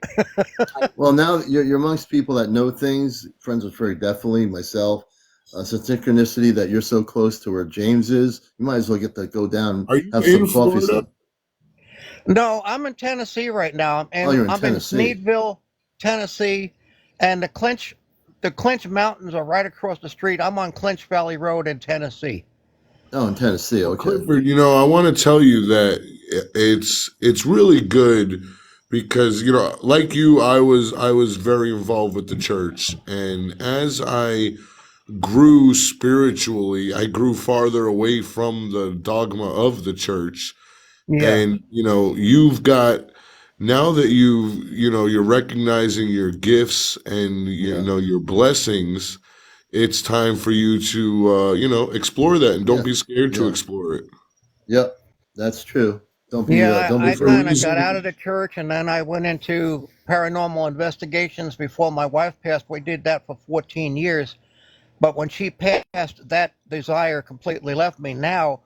Well, now you're amongst people that know things. Friends with very definitely myself. Some synchronicity that you're so close to where James is. You might as well get to go down, Are you have some in coffee. Florida? No, I'm in Tennessee right now. I'm Oh, in, you're in I'm in Tennessee. Sneedville, Tennessee, and the Clinch Mountains are right across the street. I'm on Clinch Valley Road in Tennessee. Oh, in Tennessee. Well, Okay. Clifford, I want to tell you that it's really good because like you, I was very involved with the church, and as I grew spiritually, I grew farther away from the dogma of the church. Yeah, And you've got, now that you're recognizing your gifts and Yeah. your blessings, it's time for you to explore that, and don't Yeah. be scared to Yeah. explore it. Yep. That's true. yeah. Don't be I There's a afraid. kind of got out reason. of the church, and then I went into paranormal investigations before my wife passed. We did that for 14 years, but when she passed, that desire completely left me. Now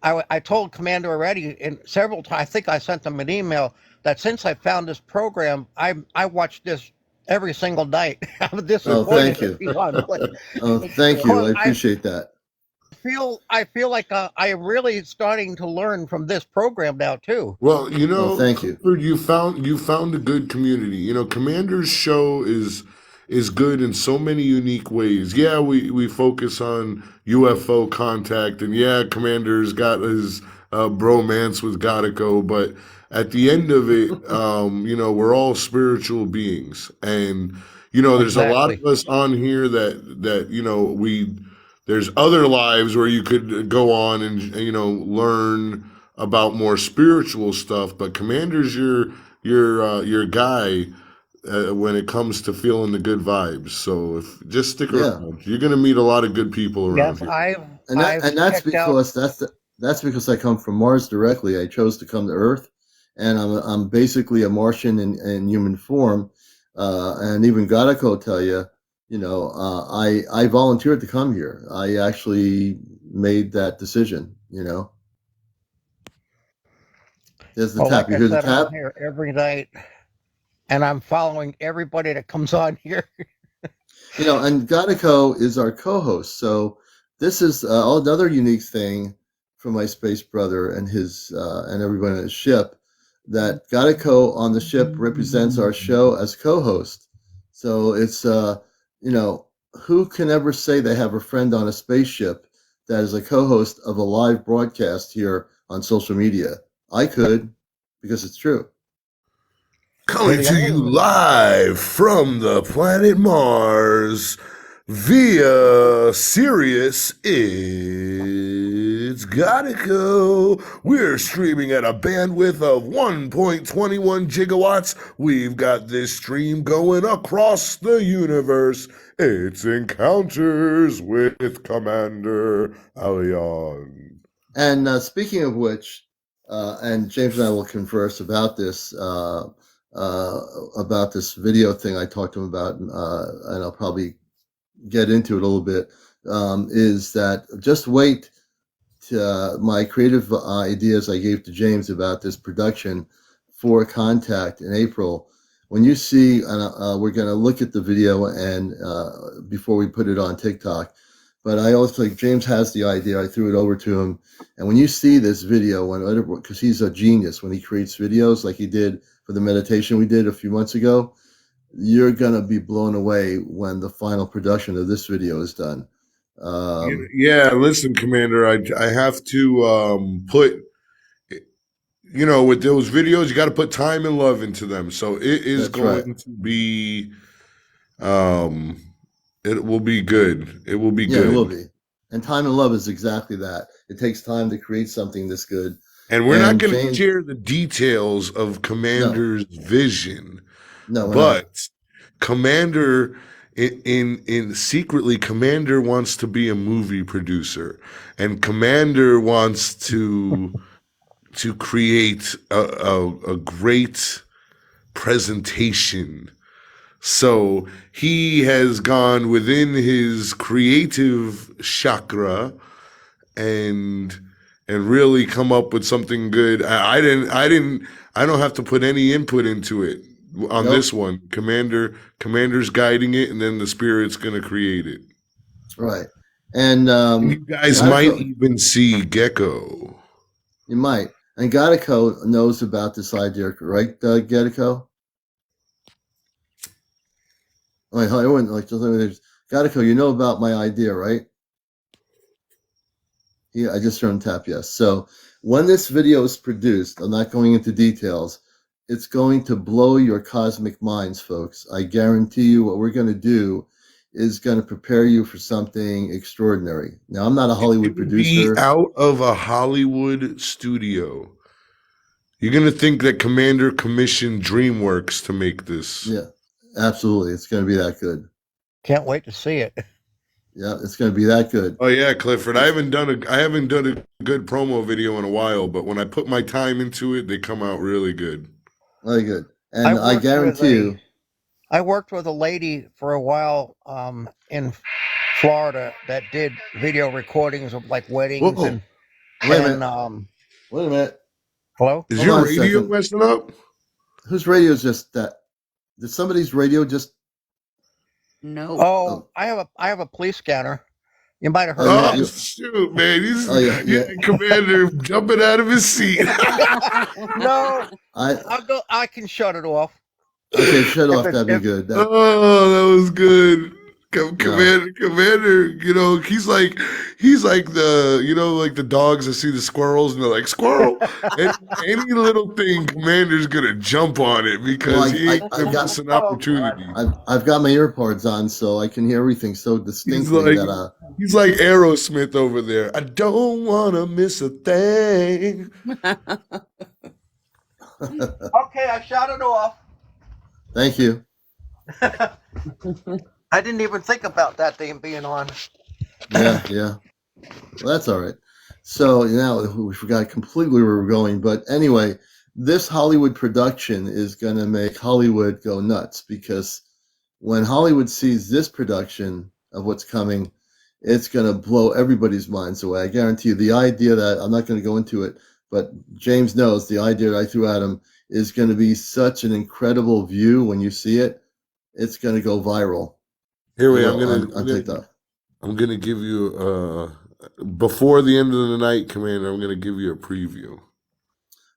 I told Commander already in several times. I think I sent him an email that since I found this program, I watch this every single night. I'm Oh, disappointed thank to you. be honest, Oh, thank you. because I I appreciate that. feel like I am really starting to learn from this program now too. Well, Oh, thank you. Clifford, you found a good community. Commander's show is good in so many unique ways. Yeah, we focus on UFO contact, and yeah, Commander's got his bromance with Gottico, but at the end of it, we're all spiritual beings, and there's a lot Exactly. of us on here that we there's other lives where you could go on and learn about more spiritual stuff, but Commander's your guy when it comes to feeling the good vibes. So just stick Yeah. around. You're gonna meet a lot of good people around Yes, here. And that I've and that's checked out. because that's because I come from Mars directly. I chose to come to Earth, and I'm basically a Martian in human form. And even Gottico will tell you, I volunteered to come here. I actually made that decision. There's the Well, tap. like You I hear the said, I'm tap? here every night, and I'm following everybody that comes on here. And Gottico is our co-host. So this is another unique thing for my space brother and his and everyone on his ship, that Gottico on the ship represents our show as co-host. So it's who can ever say they have a friend on a spaceship that is a co-host of a live broadcast here on social media? I could, because it's true. You're Coming the to only you one. live from the planet Mars via Sirius. It's gotta go. We're streaming at a bandwidth of 1.21 gigawatts. We've got this stream going across the universe. It's Encounters with Commander Aleon. And speaking of which, and James and I will converse uh, about this video thing I talked to him about, and I'll probably get into it a little bit. Is that just wait to my creative ideas I gave to James about this production for Contact in April. When you see, we're going to look at the video and before we put it on TikTok. But I always like James has the idea. I threw it over to him, and when you see this video, because he's a genius when he creates videos like he did for the meditation we did a few months ago, you're gonna be blown away when the final production of this video is done. Yeah, listen, Commander, I have to put, with those videos, you got to put time and love into them. So it is That's right. going to be, um, it will be good. It will be Yeah, it will good. be. And time and love is exactly that. It takes time to create something this good. And we're not And going to James, share the details of no, Commander's vision, no, we're not. but Commander in secretly Commander wants to be a movie producer, and Commander wants to create a great presentation. So he has gone within his creative chakra and really come up with something good. I don't have to put any input into it on this Nope. one. Commander's guiding it, and then the spirit's gonna create it. Right. And And you guys might Gadaco, even see Gekko. you might. And Gadaco knows about this idea, right, Gadaco? Wait, I wouldn't like just let me Gadaco, you know about my idea, right? Yeah, I just turned tap yes. So when this video is produced, I'm not going into details. It's going to blow your cosmic minds, folks. I guarantee you what we're going to do is going to prepare you for something extraordinary. Now, I'm not a It's Hollywood gonna be producer. out of a Hollywood studio. You're gonna think that Commander commissioned DreamWorks to make this. Yeah, absolutely. It's going to be that good. Can't wait to see it. Yeah, it's going to be that good. Oh yeah, Clifford. I It's haven't done a good promo video in a while, but when I put my time into it, they come out really good. very good. I And I worked with guarantee a you, I worked with a lady for a while in Florida that did video recordings of like weddings whoa, wait a minute. Wait a minute. hello. Is Hold your on a radio second. messing up? Whose radio is just that? Did somebody's radio just Nope. Oh, I have a police scanner. You might have Oh, heard Oh that. shoot, man! oh yeah, yeah. Commander jumping out of his seat. No, I I can shut it off. okay, shut If off. it's That'd be if good. That Oh, that was good. no, Commander, he's like like the dogs that see the squirrels and they're like, squirrel. And any little thing, Commander's gonna jump on it well, because he ain't I've gonna got miss an oh god. opportunity. I've got my earpods on, so I can hear everything so He's distinctly like that he's like Aerosmith over there. I don't wanna miss a thing. Okay, I shut it off. Thank you. I didn't even think about that thing being on. Yeah, yeah. Well, that's all right. So now we forgot completely where we're going, but anyway, this Hollywood production is going to make Hollywood go nuts because when Hollywood sees this production of what's coming, it's going to blow everybody's minds away. I guarantee you. The idea that I'm not going to go into it, but James knows the idea that I threw at him is going to be such an incredible view when you see it. It's going to go viral. Here It we will on TikTok. I'm gonna give you before the end of the night, Commander, I'm gonna give you a preview.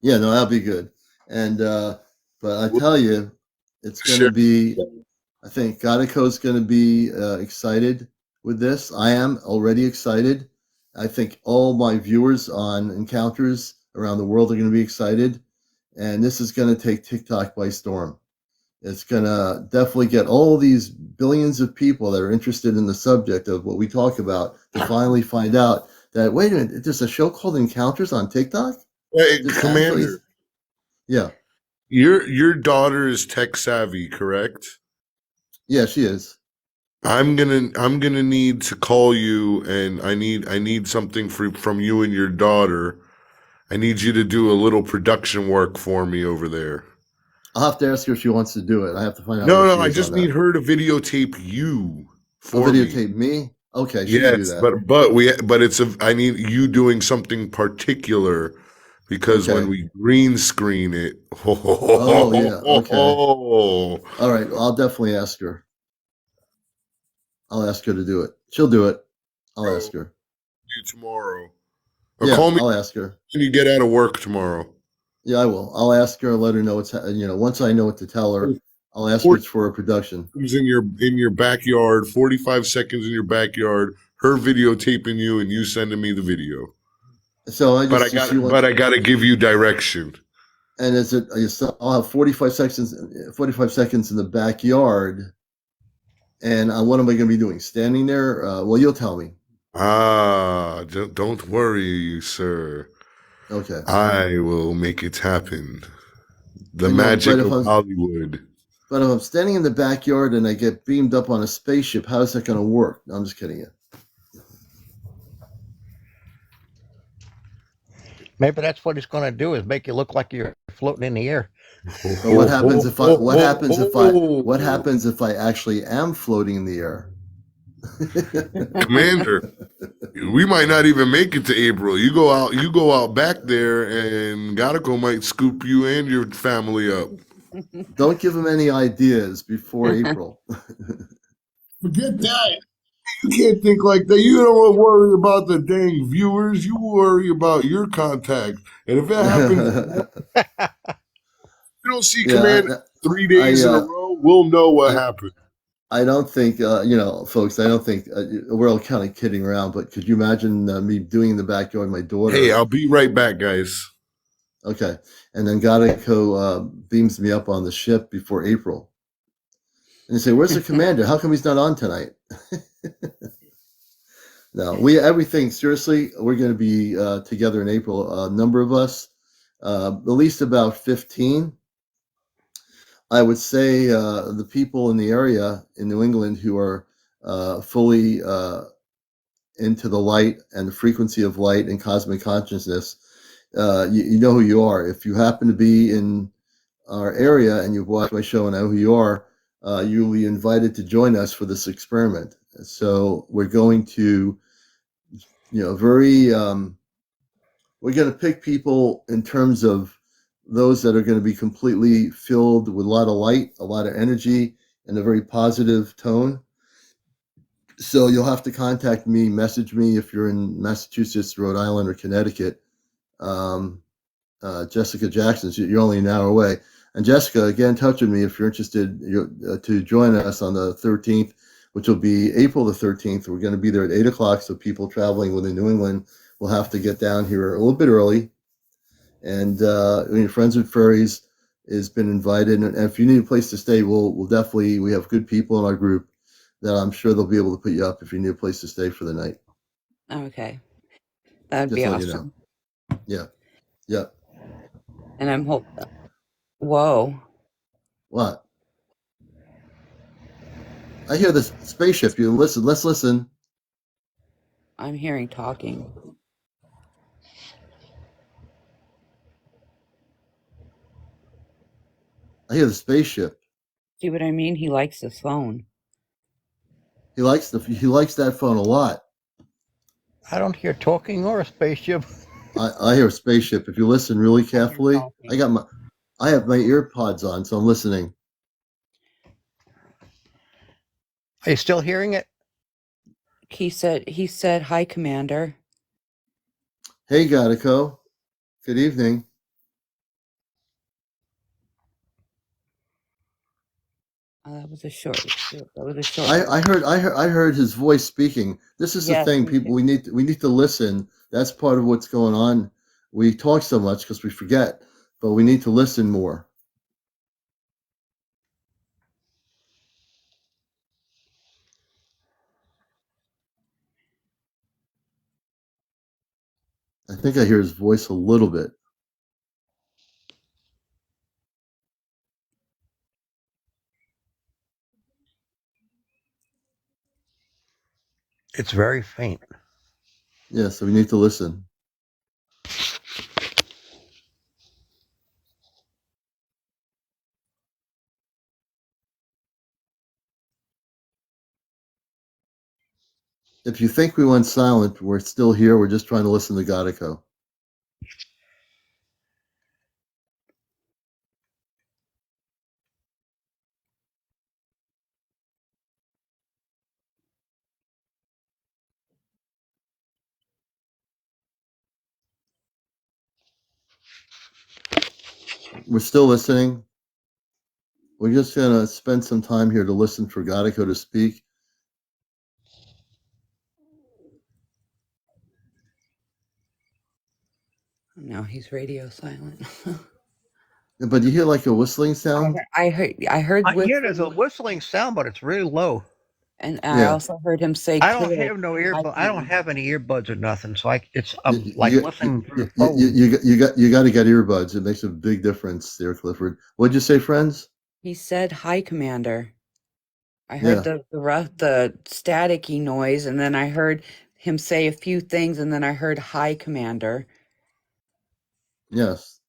Yeah, no, that'll be good. And but I We'll tell you, it's going to share. be. I think Gadaco's going to be excited with this. I am already excited. I think all my viewers on Encounters around the world are going to be excited, and this is going to take TikTok by storm. It's going to definitely get all these billions of people that are interested in the subject of what we talk about to finally find out that wait a minute, there's a show called Encounters on TikTok. Hey, There's actually, Commander, yeah, your daughter is tech savvy, correct? yeah, she is. I'm gonna need to call you, and I need something from you and your daughter. I need you to do a little production work for me over there. I'll have to ask her if she wants to do it. I have to find out No, where no, she I is on just need that. her to videotape you I'll for me. videotape me. Okay, she can do Yes, that. but I need you doing something particular because when Okay. we green screen it, Oh yeah. Okay. All right. I'll definitely ask her. I'll ask her to do it. She'll do it. I'll ask bro, her. you tomorrow. Or Yeah, call me I'll ask her. when you get out of work tomorrow. Yeah, I will. I'll ask her and let her know once I know what to tell her, I'll ask her 40 for a production. seconds in your backyard, 45 seconds in your backyard, her videotaping you and you sending me the video. So I But just I got to give you direction. And is it? I'll have 45 seconds. 45 seconds in the backyard. And what am I going to be doing? Standing there? Well, you'll tell me. Don't worry, sir. Okay. I will make it happen. The magic of Hollywood. But if I'm standing in the backyard and I get beamed up on a spaceship, how's that going to work? No, I'm just kidding you. Maybe that's what it's going to do, is make you look like you're floating in the air. But what happens if I actually am floating in the air? Commander, we might not even make it to April. You go out back there, and Gekko might scoop you and your family up. Don't give him any ideas before April. Forget that. You can't think like that. You don't worry about the dang viewers. You worry about your contact. And if it happens, you don't see Commander 3 days in a row, we'll know what happened. I don't think, folks, I don't think we're all kind of kidding around, but could you imagine me doing in the backyard my daughter? Hey, I'll be right back, guys. Okay. And then Gekko beams me up on the ship before April. And they say, where's the commander? How come he's not on tonight? No, seriously, we're going to be together in April. A number of us, at least about 15. I would say the people in the area in New England who are fully into the light and the frequency of light and cosmic consciousness, you know who you are. If you happen to be in our area and you've watched my show and know who you are, you'll be invited to join us for this experiment. So we're going to, we're going to pick people in terms of those that are going to be completely filled with a lot of light, a lot of energy, and a very positive tone. So you'll have to contact me, message me if you're in Massachusetts, Rhode Island, or Connecticut. Jessica Jackson, you're only an hour away. And Jessica, get in touch with me if you're interested to join us on the 13th, which will be April the 13th. We're going to be there at 8 o'clock, so people traveling within New England will have to get down here a little bit early. And Friends with Fairies has been invited. And if you need a place to stay, we'll definitely, we have good people in our group that I'm sure they'll be able to put you up if you need a place to stay for the night. Okay. That would be awesome. Yeah. Yeah. And I'm whoa. What? I hear this spaceship. You listen. Let's listen. I'm hearing talking. I hear the spaceship. See what I mean? He likes this phone. He likes that phone a lot. I don't hear talking or a spaceship. I hear a spaceship. If you listen really carefully, I have my ear pods on, so I'm listening. Are you still hearing it? He said, hi, Commander. Hey, Gekko. Good evening. That was a short. I heard his voice speaking. This is the thing, people. We need to listen. That's part of what's going on. We talk so much because we forget, but we need to listen more. I think I hear his voice a little bit. It's very faint. Yeah, so we need to listen. If you think we went silent, we're still here. We're just trying to listen to Gekko. We're still listening. We're just going to spend some time here to listen for Gekko to speak. No, he's radio silent. But you hear like a whistling sound? I heard Yeah, there's a whistling, whistling sound, but it's really low. and I Yeah. also heard him say I don't clear. have no Hi, earbud. I don't Commander. have any earbuds or nothing, so I'm You, like you, listening through you, the you, phone. you got to get earbuds. It makes a big difference there, Clifford. What'd you say, friends? He said, "Hi, Commander." I heard Yeah. the staticky noise, and then I heard him say a few things, and then I heard "Hi, Commander." Yes.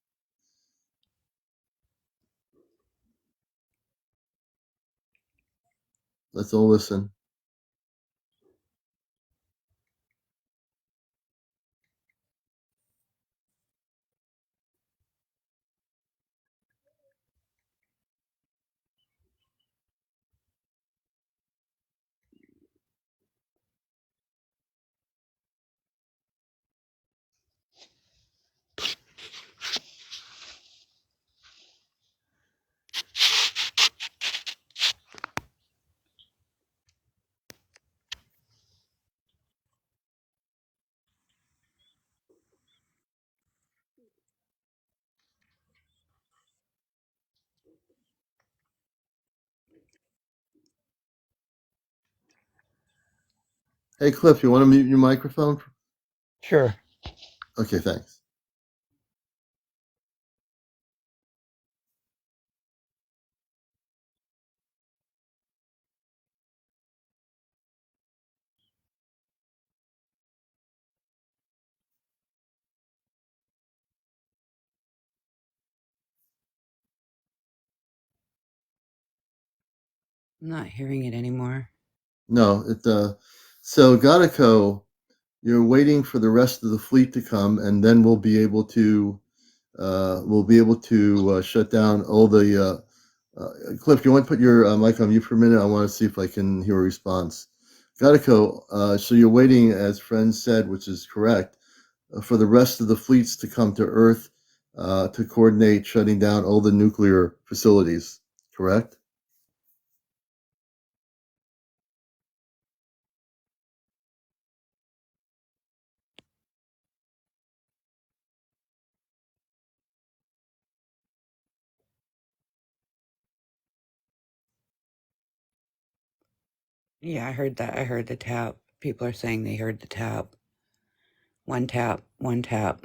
Let's all listen. Hey, Cliff, you want to mute your microphone? Sure. Okay, thanks. I'm not hearing it anymore. No, so Gatico, you're waiting for the rest of the fleet to come, and then we'll be able to shut down all the. Cliff, you want to put your mic on mute for a minute? I want to see if I can hear a response. Gatico, so you're waiting, as friends said, which is correct, for the rest of the fleets to come to Earth to coordinate shutting down all the nuclear facilities, correct? Yeah, I heard that. I heard the tap. People are saying they heard the tap. One tap, one tap.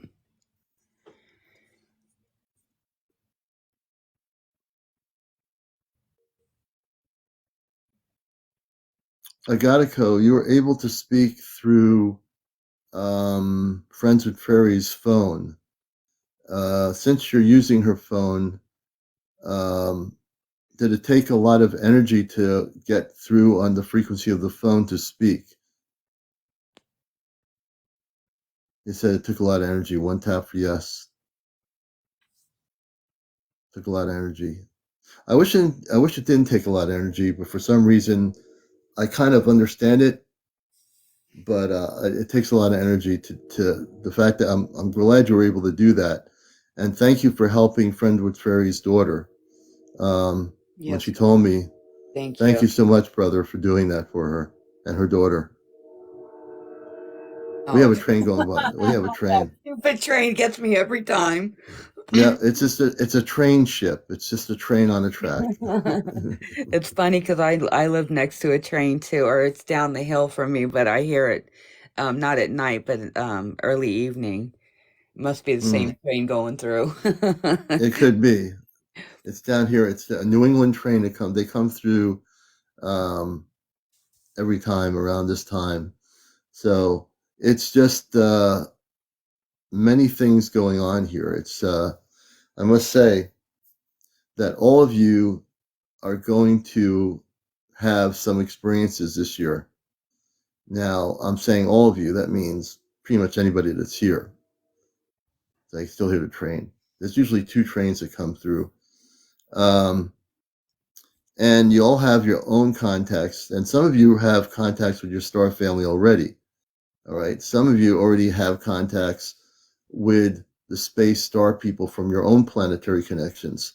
Agatico, you were able to speak through Friends with Fairies phone. Since you're using her phone, um, did it take a lot of energy to get through on the frequency of the phone to speak? You said it took a lot of energy. One tap for yes. Took a lot of energy. I wish it didn't take a lot of energy, but for some reason, I kind of understand it. But it takes a lot of energy to the fact that I'm glad you were able to do that, and thank you for helping Friend with Fairy's daughter. When Yes, she told me, thank thank you. you so much, brother, for doing that for her and her daughter. We Oh, have a train going by. We have a that train. stupid train gets me every time. Yeah, it's a train ship. It's just a train on a track. It's funny because I live next to a train too, or it's down the hill from me, but I hear it not at night, but early evening. Must be the Mm, same train going through. it could be. It's down here. It's a New England train that come. They come through um, every time around this time. So it's just many things going on here. It's I must say that all of you are going to have some experiences this year. Now, I'm saying all of you, that means pretty much anybody that's here. I still hear the train. There's usually two trains that come through. Um, and you all have your own contacts, and some of you have contacts with your star family already. All right. Some of you already have contacts with the space star people from your own planetary connections.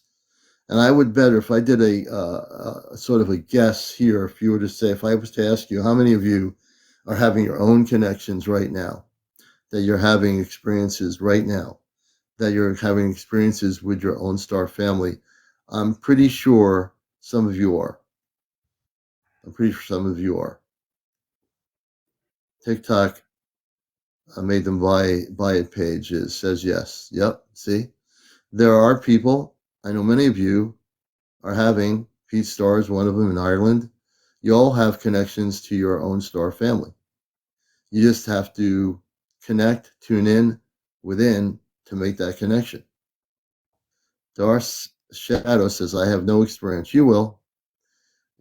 And I would bet if I did a sort of a guess here, if you were to say, if I was to ask you, how many of you are having your own connections right now, that you're having experiences right now? that you're having experiences with your own star family. I'm pretty sure some of you are. TikTok made them buy it page. It says yes. Yep. See, there are people. I know many of you are having. Pete Starr is one of them in Ireland. You all have connections to your own star family. You just have to connect, tune in within to make that connection. Darce Shadow says, I have no experience. You will.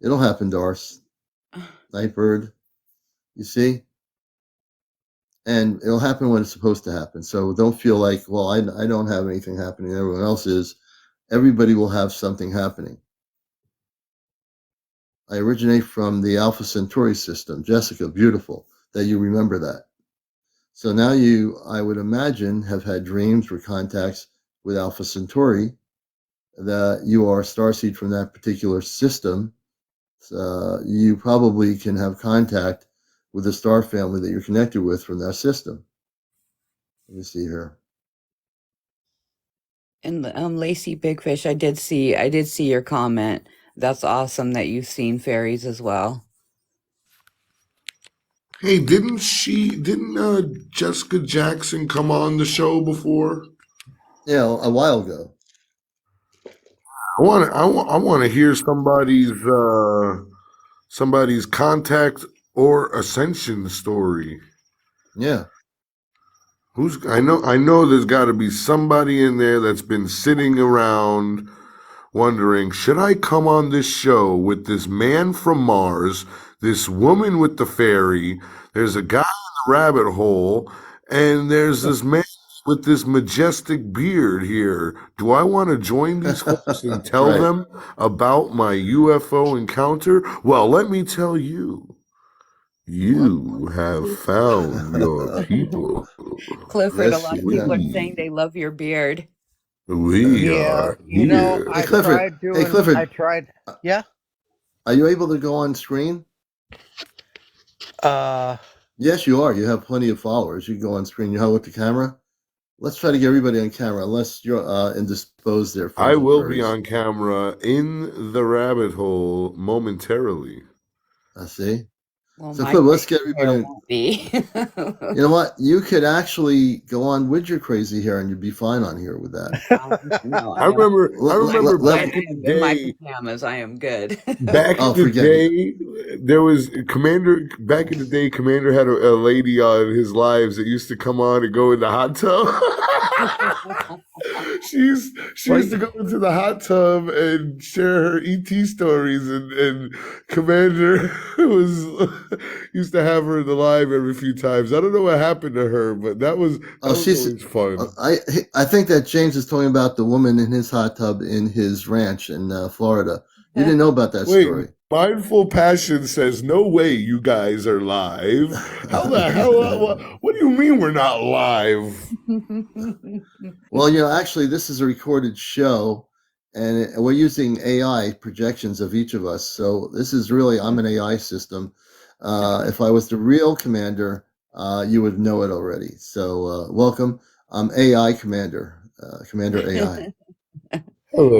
It'll happen, Darce. Nightbird. You see? And it'll happen when it's supposed to happen. So don't feel like, well, I don't have anything happening. Everyone else is. Everybody will have something happening. I originate from the Alpha Centauri system. Jessica, beautiful that you remember that. So now you, I would imagine, have had dreams or contacts with Alpha Centauri, that you are a starseed from that particular system. You probably can have contact with the star family that you're connected with from that system. Let me see here. And Lacey Bigfish, I did see your comment. That's awesome that you've seen fairies as well. Hey, didn't Jessica Jackson come on the show before? Yeah, a while ago. I want to hear somebody's contact or ascension story. Yeah. I know there's got to be somebody in there that's been sitting around wondering, should I come on this show with this man from Mars, this woman with the fairy, there's a guy in the rabbit hole, and there's this man with this majestic beard here. Do I want to join these folks and tell Right. them about my UFO encounter? Well, let me tell you, you have found your people. Clifford, Yes, a lot of you people have. are saying they love your beard. We Yeah, are you know, here. Hey, I Clifford. tried Hey, doing. Clifford. I tried. Yeah. Are you able to go on screen? Yes, you are. You have plenty of followers. You can go on screen. You have with the camera. Let's try to get everybody on camera, unless you're indisposed there, I friends of will be furries. on camera in the rabbit hole momentarily. I see. Well, So, my Cliff, let's crazy get hair everybody. won't be. You know what? You could actually go on with your crazy hair, and you'd be fine on here with that. No, I I am. remember I back in the am in my day. pajamas. I am good. Back in Oh, the forget it. day, there was Commander. Back in the day, Commander had a lady on his lives that used to come on and go in the hot tub. she used to go into the hot tub and share her ET stories, and Commander was used to have her in the live every few times. I don't know what happened to her, but that was Oh, she's. always fun. I think that James is talking about the woman in his hot tub in his ranch in Florida. You didn't know about that Wait, story. Mindful Passion says, "No way, you guys are live. How the hell? What do you mean we're not live?" Well, actually, this is a recorded show, and we're using AI projections of each of us. So this is really, I'm an AI system. If I was the real commander, you would know it already. So welcome. I'm AI Commander, Commander AI.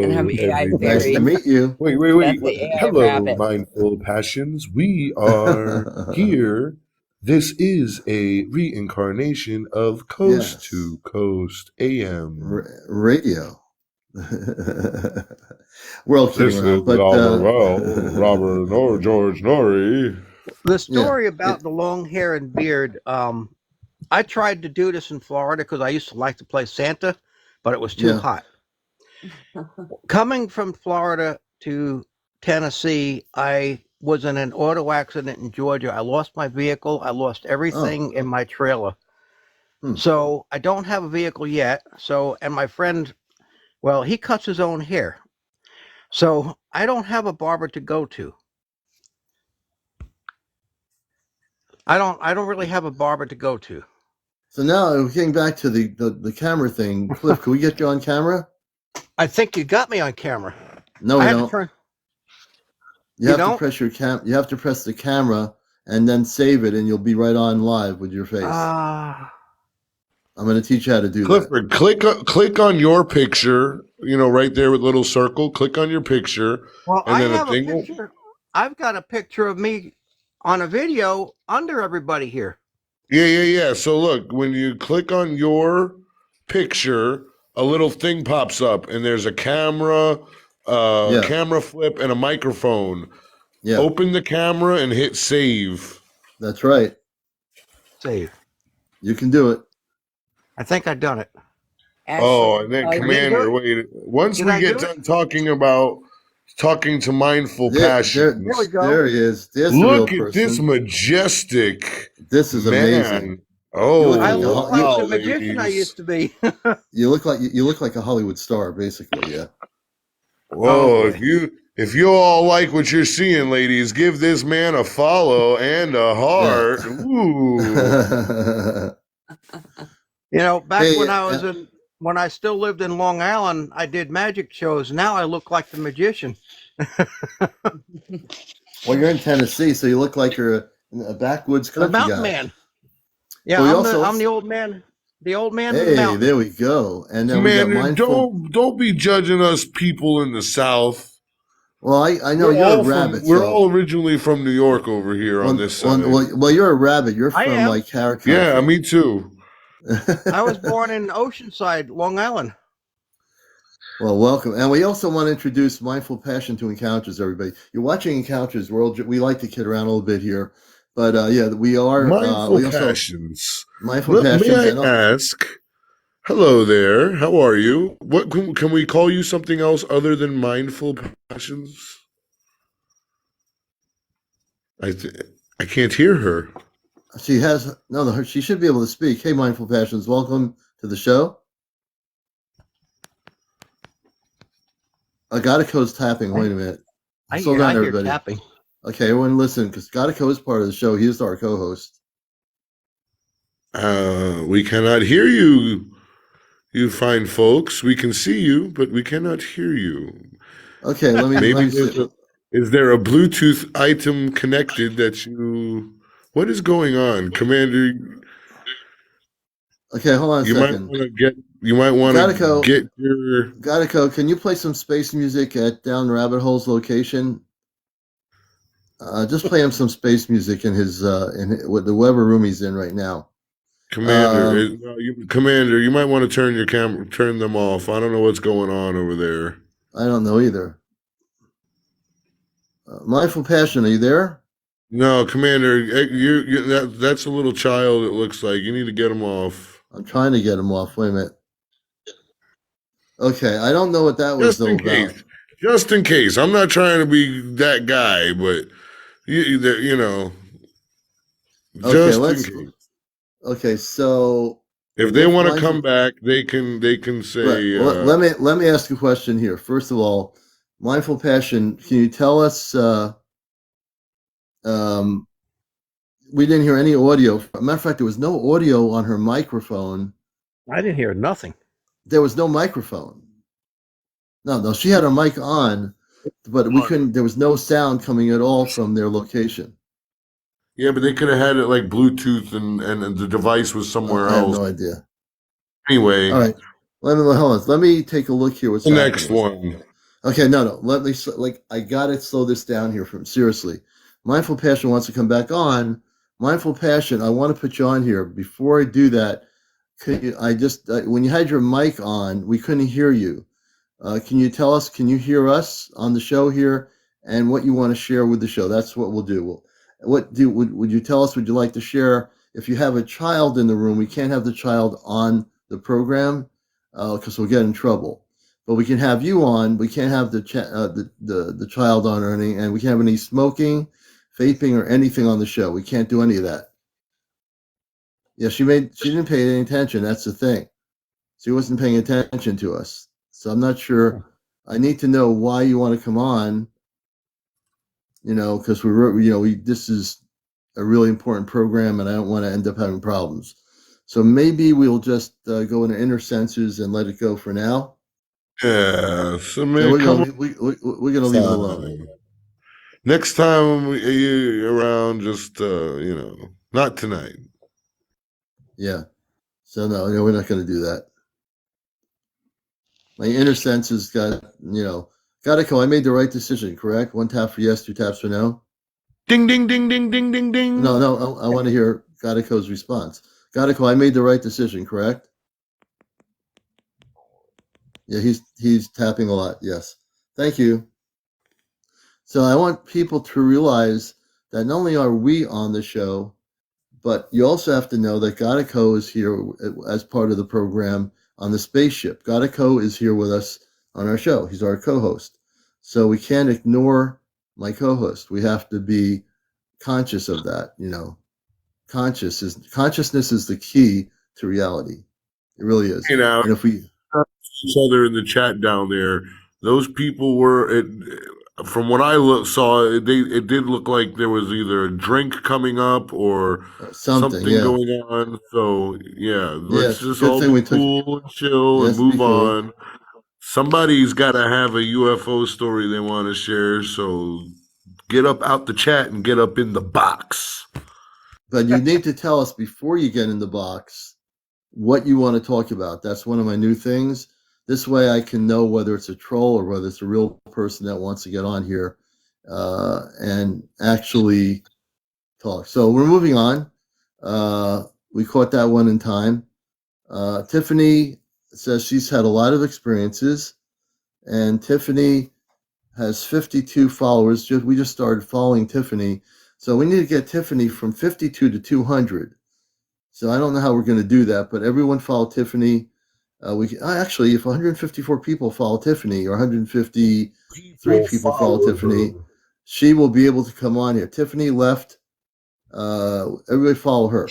And I'm Hello, AI Nice to fairy. everybody. meet you. Wait. That's the AI Hello, rabbit. Mindful Passions. We are here. This is a reincarnation of Coast Yes, to Coast AM. radio. We're all kidding This is around, but Robert Nor George Norrie. The yeah, story about the long hair and beard. I tried to do this in Florida because I used to like to play Santa, but it was too yeah. hot. Coming from Florida to Tennessee, I was in an auto accident in Georgia. I lost my vehicle. I lost Oh, everything in my trailer. hmm. So I don't have a vehicle yet. So, and my friend, well, he cuts his own hair. So I don't have a barber to go to. I don't really have a barber to go to. So now getting back to the camera thing, Cliff, can we get you on camera? I think you got me on camera. No, I we had to don't. turn. You You have to don't? press You have to press the camera and then save it, and you'll be right on live with your face. Ah. I'm going to teach you how to do that. Clifford, click on your picture. Right there with little circle. Click on your picture, Well, and I then a have a thing will. picture. I've got a picture of me on a video under everybody here. Yeah. So look, when you click on your picture, a little thing pops up, and there's a camera, Yeah. camera flip, and a microphone. Yeah. Open the camera and hit save. That's right. Save. You can do it. I think I've done it. Oh, and then I didn't do Commander, it? wait. Once Did we I get do it? done talking to mindful There passions, we go. there he is. There's the real look at this person. majestic This is amazing. man. You look I like Oh, look like wow, the magician I ladies. used to be. you look like a Hollywood star, basically. Yeah. Oh Whoa, boy. if you all like what you're seeing, ladies, give this man a follow and a heart. Ooh. Back Hey, when when I still lived in Long Island, I did magic shows. Now I look like the magician. well, you're in Tennessee, so you look like you're a backwoods The country mountain guy. man. Yeah, But we I'm the old man. The old man in the Hey, mountain. there we go. And then we got Commander, mindful. don't be judging us people in the South. Well, I know you're a rabbit. We're all originally from New York over here on this side. Well, you're a rabbit. You're I from am. like Carrot Yeah, Country. me too. I was born in Oceanside, Long Island. Well, welcome. And we also want to introduce Mindful Passion to Encounters, everybody. You're watching Encounters World. We like to kid around a little bit here. But yeah, we are Mindful we also Passions. Mindful Passions. May I ask? Hello there. How are you? What can we call you something else other than Mindful Passions? I can't hear her. She has she should be able to speak. Hey, Mindful Passions, welcome to the show. Gadako's tapping. Wait a minute. Slow down, everybody. Tapping. Okay, everyone listen, because Gadako is part of the show. He is our co-host. We cannot hear you, you fine folks. We can see you, but we cannot hear you. Okay, let me see. Is there a Bluetooth item connected that you... What is going on, Commander? Okay, hold on a second. You might want to get your... Gadako, can you play some space music at Down Rabbit Hole's location? Just play him some space music in his the Weber room he's in right now. Commander, Commander, you might want to turn them off. I don't know what's going on over there. I don't know either. Mindful Passion, are you there? No, Commander, that's a little child. It looks like you need to get him off. I'm trying to get him off. Wait a minute. Okay, I don't know what that was all about. Just in case. I'm not trying to be that guy, but you know. Just in case. Okay, so if they want to come back, they can say. Let me ask a question here. First of all, Mindful Passion, can you tell us? We didn't hear any audio. As a matter of fact, there was no audio on her microphone. I didn't hear nothing. There was no microphone. No, she had her mic on, but we couldn't. There was no sound coming at all from their location. Yeah, but they could have had it like Bluetooth, and the device was somewhere else. I have no idea. Anyway, all right. Let me take a look here. What's the next one? Okay, no. Let me I gotta slow this down here. Seriously, Mindful Passion wants to come back on. Mindful Passion, I want to put you on here. Before I do that, when you had your mic on, we couldn't hear you. Can you tell us? Can you hear us on the show here, and what you want to share with the show? That's what we'll do. Would you tell us? Would you like to share? If you have a child in the room, we can't have the child on the program because we'll get in trouble. But we can have you on. We can't have the child on or anything, and we can't have any smoking, vaping, or anything on the show. We can't do any of that. Yeah, she didn't pay any attention. That's the thing. She wasn't paying attention to us. So I'm not sure. I need to know why you want to come on. Because this is a really important program, and I don't want to end up having problems. So maybe we'll just go into inner senses and let it go for now. Yeah, so we're gonna leave it alone. Next time you're around, just not tonight. Yeah. So no, we're not going to do that. My inner sense has got, Gekko, I made the right decision, correct? 1 tap for yes, 2 taps for no. Ding, ding, ding, ding, ding, ding, ding. No, I want to hear Gekko's response. Gekko, I made the right decision, correct? Yeah, he's tapping a lot. Yes, thank you. So I want people to realize that not only are we on the show, but you also have to know that Gekko is here as part of the program on the Spaceship. Gekko is here with us on our show. He's our co-host. So we can't ignore my co-host. We have to be conscious of that. Consciousness is the key to reality. It really is. Hey, now, And if we each other in the chat down there, those people were, from what I saw, it did look like there was either a drink coming up or something, something yeah, going on. So, yeah, yeah. let's just Good all thing be we took. cool and chill and Yes, be move cool. on. Somebody's got to have a UFO story they want to share. So get up out the chat and get up in the box. But you need to tell us before you get in the box what you want to talk about. That's one of my new things. This way I can know whether it's a troll or whether it's a real person that wants to get on here and actually talk. So we're moving on. We caught that one in time. Tiffany says she's had a lot of experiences, and Tiffany has 52 followers. We just started following Tiffany. So we need to get Tiffany from 52 to 200. So I don't know how we're going to do that, but everyone follow Tiffany. Actually, if 154 people follow Tiffany or 153 people follow Tiffany, she will be able to come on here. Tiffany left. Everybody follow her.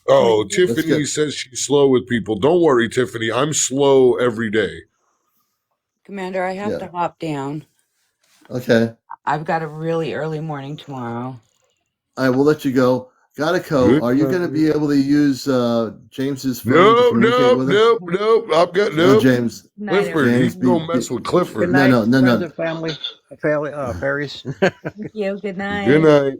Oh, Commander, Tiffany says she's slow with people. Don't worry, Tiffany. I'm slow every day. Commander, I have to hop down. Okay. I've got a really early morning tomorrow. All right, we'll let you go. Gekko, are you going to be able to use James's phone to communicate with us? Nope. I've got No, nope. James. Clifford, you James, can go mess with Good Clifford. night, No. friends and family, fairies. Thank you. Good night. Good night.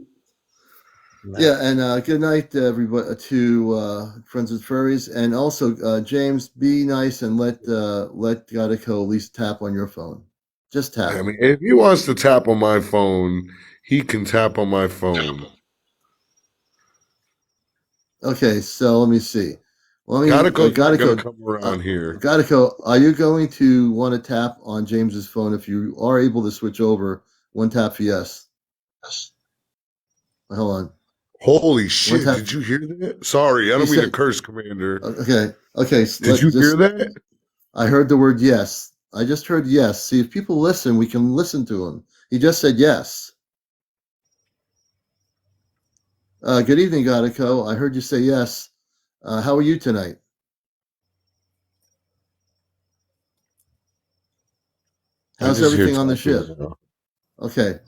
Yeah, and good night, everybody, to friends with furries, and also James, be nice and let Gekko at least tap on your phone. Just tap. I mean, if he wants to tap on my phone, he can tap on my phone. Okay, so let me see. Gekko's not going to Gekko, come around here. Gekko, are you going to want to tap on James's phone? If you are able to switch over, 1 tap for yes. Hold on. Holy shit! Did you hear that? Sorry, I don't mean to curse, Commander. Okay. Did you hear that? I heard the word yes. I just heard yes. See, if people listen, we can listen to him. He just said yes. Good evening, Gekko. I heard you say yes. How are you tonight? How's everything on the ship? Okay.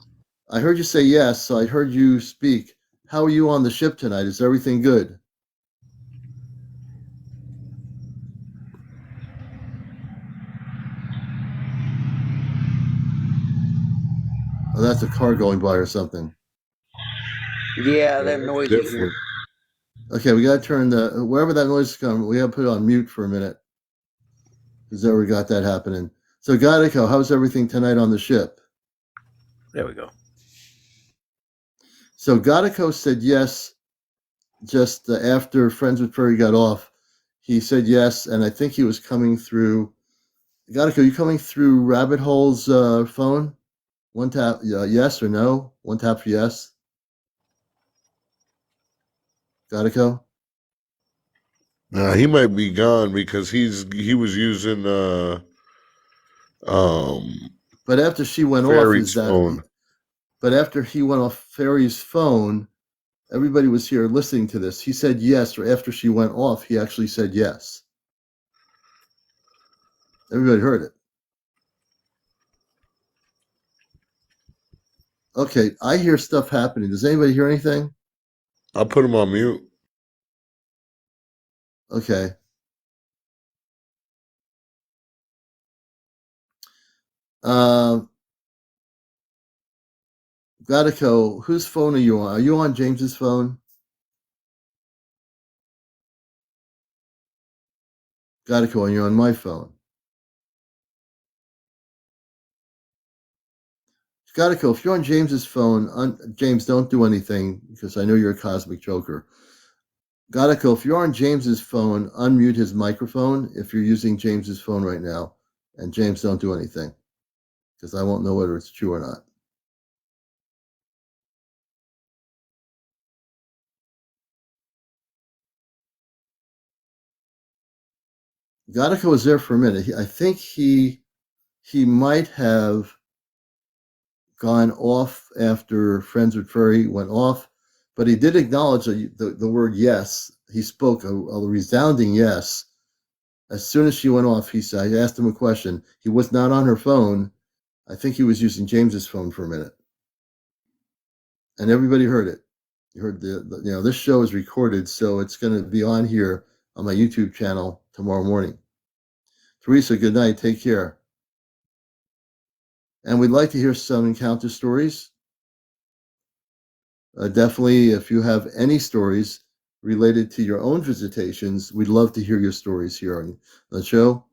I heard you say yes, so I heard you speak. How are you on the ship tonight? Is everything good? Oh, that's a car going by or something. Yeah, them noises. Different. Okay, we got to turn wherever that noise is coming, we got to put it on mute for a minute. Because there we got that happening. So, Gekko, how's everything tonight on the ship? There we go. So, Gekko said yes just after Friends with Furry got off. He said yes, and I think he was coming through. Gekko, you coming through Rabbit Hole's phone? 1 tap, yes or no? 1 tap for yes. Gekko? Nah, he might be gone because he was using But after she went off, Faries phone. But after he went off Faries phone, everybody was here listening to this. He said yes, or after she went off, he actually said yes. Everybody heard it. Okay, I hear stuff happening. Does anybody hear anything? I'll put him on mute. Okay. Gekko, whose phone are you on? Are you on James's phone? Gekko, and you're on my phone. Gekko, if you're on James's phone, James, don't do anything because I know you're a cosmic joker. Gekko, if you're on James's phone, unmute his microphone if you're using James's phone right now. And James, don't do anything because I won't know whether it's true or not. Gekko was there for a minute. I think he might have gone off after Friends with Furry went off, but he did acknowledge the word yes. He spoke a resounding yes. As soon as she went off, he said, I asked him a question. He was not on her phone. I think he was using James's phone for a minute. And everybody heard it. You heard this show is recorded, so it's going to be on here on my YouTube channel tomorrow morning. Teresa, good night. Take care. And we'd like to hear some encounter stories. Definitely, if you have any stories related to your own visitations, we'd love to hear your stories here on the show.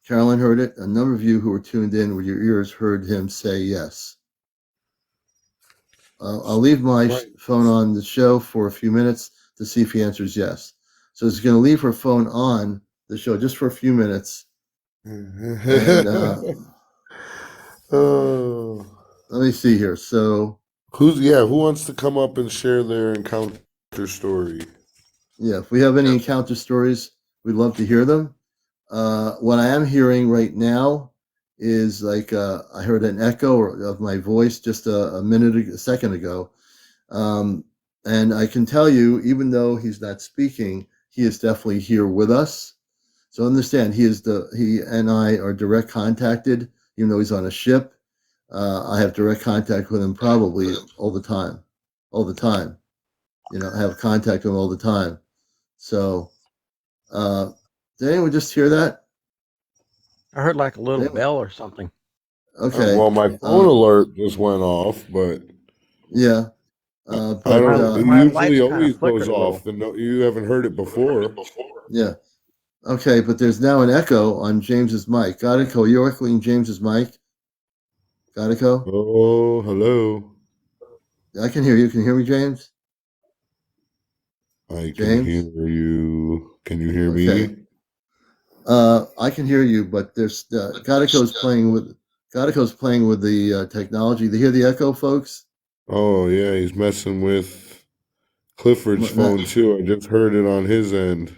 Carolyn heard it. A number of you who were tuned in with your ears heard him say yes. I'll leave my phone on the show for a few minutes to see if he answers yes. So she's going to leave her phone on the show just for a few minutes. And, let me see here. So who wants to come up and share their encounter story? Yeah, if we have any encounter stories, we'd love to hear them. What I am hearing right now is like I heard an echo of my voice just a second ago. And I can tell you, even though he's not speaking, he is definitely here with us. So understand, he and I are direct contacted, even though he's on a ship. I have direct contact with him probably all the time. I have contact with him all the time. So, did anyone just hear that? I heard like a little bell or something. Okay. Well, my phone alert just went off, but yeah. But it usually always goes off. You haven't heard it before. Yeah. Okay, but there's now an echo on James's mic. Gekko, you're echoing James's mic. Gekko? Oh, hello. I can hear you. Can you hear me, James? I can hear you. Can you hear me? I can hear you, but there's Gekko's playing with the technology. Do you hear the echo, folks? Oh yeah, he's messing with Clifford's phone too. I just heard it on his end.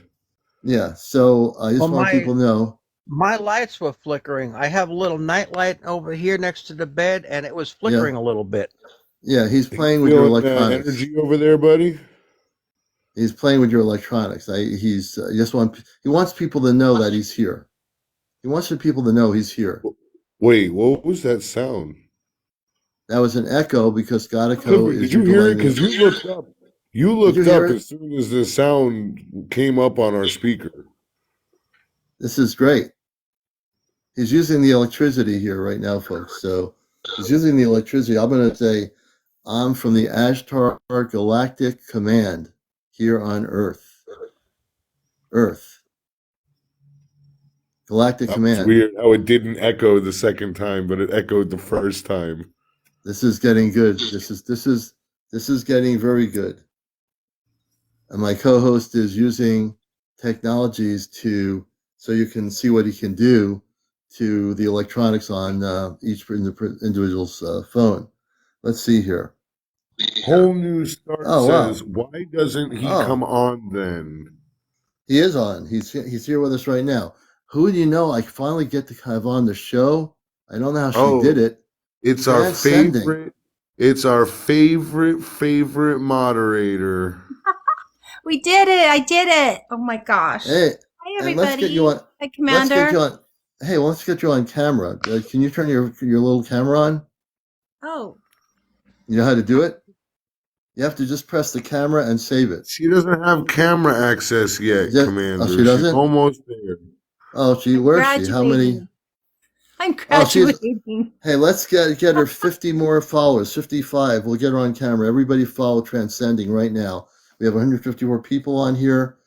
Yeah, so I just want people to know. My lights were flickering. I have a little night light over here next to the bed, and it was flickering a little bit. Yeah, he's playing with your electronics. Energy over there, buddy. He's playing with your electronics. He wants people to know that he's here. He wants people to know he's here. Wait, what was that sound? That was an echo because Gekko is. Did you hear it? Because you looked up. You looked up as soon as the sound came up on our speaker. This is great. He's using the electricity here right now, folks. So he's using the electricity. I'm going to say, I'm from the Ashtar Galactic Command here on Earth. Galactic Command. It's weird how it didn't echo the second time, but it echoed the first time. This is getting good. This is getting very good. And my co-host is using technologies so you can see what he can do to the electronics on each individual's phone. Let's see here. Whole New Start says, wow. Why doesn't he come on then? He is on. He's here with us right now. Who do you know I finally get to have on the show? I don't know how she did it. It's our favorite. It's our favorite moderator. We did it. I did it. Oh my gosh. Hey, hi everybody. Let's get you on. Hi, Commander. Let's get you on camera. Can you turn your little camera on? Oh. You know how to do it? You have to just press the camera and save it. She doesn't have camera access yet, Commander. Oh, she doesn't? She's almost there. Oh, where's she? How many? I'm graduating. Hey, let's get her 50 more followers, 55. We'll get her on camera. Everybody follow Transcending right now. We have 154 people on here.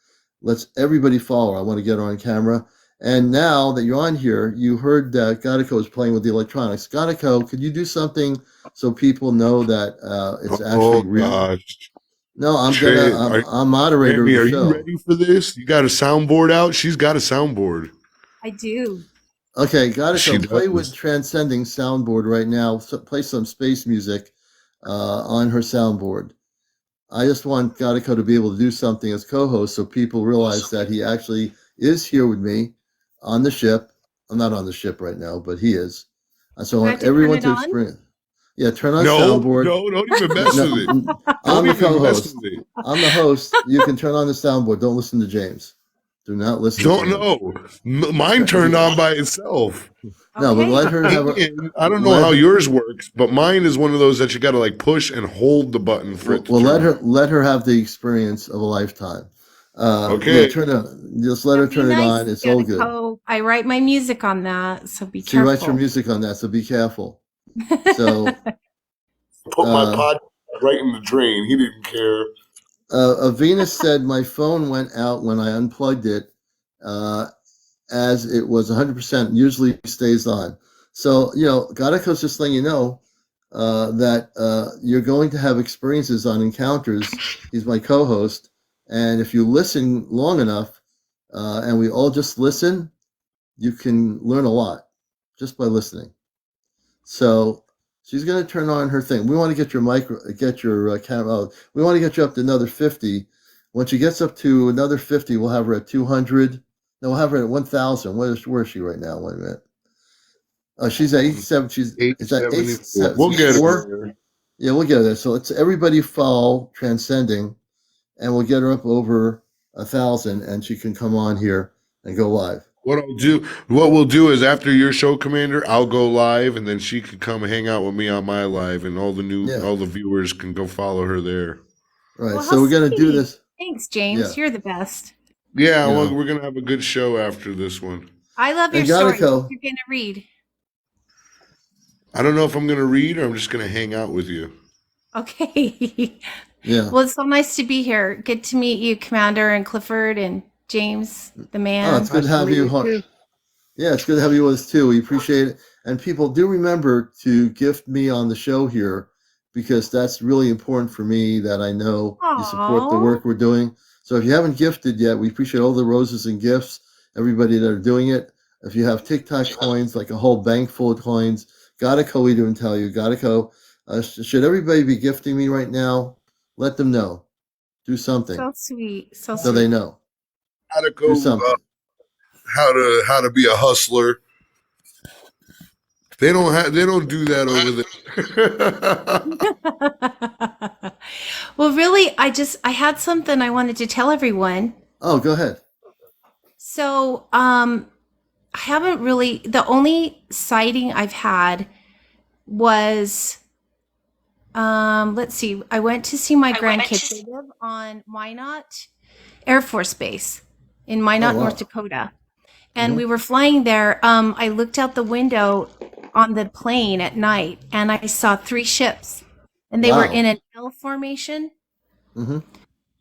Let's everybody follow her. I want to get her on camera. And now that you're on here, you heard that Gekko is playing with the electronics. Gekko, could you do something so people know that it's Oh actually real? gosh. No, Are, I'm moderator of Tammy, the are you show. ready for this? You got a soundboard out? She's got a soundboard. I do. Okay, She Gekko, play with does. Transcending Soundboard right now. Play some space music on her soundboard. I just want Gekko to be able to do something as co-host so people realize that he actually is here with me on the ship. I'm not on the ship right now, but he is. So I I want have to turn everyone it to on. experience. Yeah, turn on No, soundboard. no, don't even mess with it. No, I'm Don't the even mess co-host. with it. I'm the host. You can turn on the soundboard. Don't listen to James. Do not listen to Don't him. know. Mine turned on by itself. No, but let Okay. her have a And I don't know how let. yours works, but mine is one of those that you got to like push and hold the button for it to Well, turn on. let her have the experience of a lifetime. Yeah, Okay. just let Now her be turn it nice, on. It's all good. Gekko. I write my music on that, so be She writes her careful. music on that, so be careful. So Put my pod right in the drain. He didn't care. Venus said my phone went out when I unplugged it, as it was 100%. Usually stays on. So Gadako's just letting you know that you're going to have experiences on encounters. He's my co-host, and if you listen long enough, and we all just listen, you can learn a lot just by listening. So she's going to turn on her thing. We want to get your camera. We want to get you up to another 50. When she gets up to another 50, we'll have her at 200. No, we'll have her at 1,000. Where is she right now? Wait a minute. Oh, she's at 87. It's at 874. We'll get her there. Yeah, we'll get her there. So let's everybody follow Transcending, and we'll get her up over 1,000, and she can come on here and go live. What we'll do is after your show, Commander, I'll go live, and then she can come hang out with me on my live, and all the viewers can go follow her there. Right. Well, So we're gonna do this. Thanks, James. Yeah. You're the best. Yeah, well, we're gonna have a good show after this one. I love your story. What you're gonna read? I don't know if I'm gonna read or I'm just gonna hang out with you. Okay. Yeah. Well, it's so nice to be here. Good to meet you, Commander, and Clifford, and James, the man. Oh, it's good to have you. Yeah, it's good to have you with us too. We appreciate it. And people, do remember to gift me on the show here, because that's really important for me, that I know you support the work we're doing. So if you haven't gifted yet, we appreciate all the roses and gifts, everybody that are doing it. If you have TikTok coins, like a whole bank full of coins, Gekko, we didn't tell you. Gekko, should everybody be gifting me right now? Let them know. Do something. So sweet. So they know. Do something. How to be a hustler. They don't do that over there. Well, really, I had something I wanted to tell everyone. Oh, go ahead. So, I haven't really, the only sighting I've had was, let's see, I went to see my grandkids. They live on Minot Air Force Base in Minot, North Dakota. And we were flying there. I looked out the window on the plane at night, and I saw 3 ships, and they were in an L formation.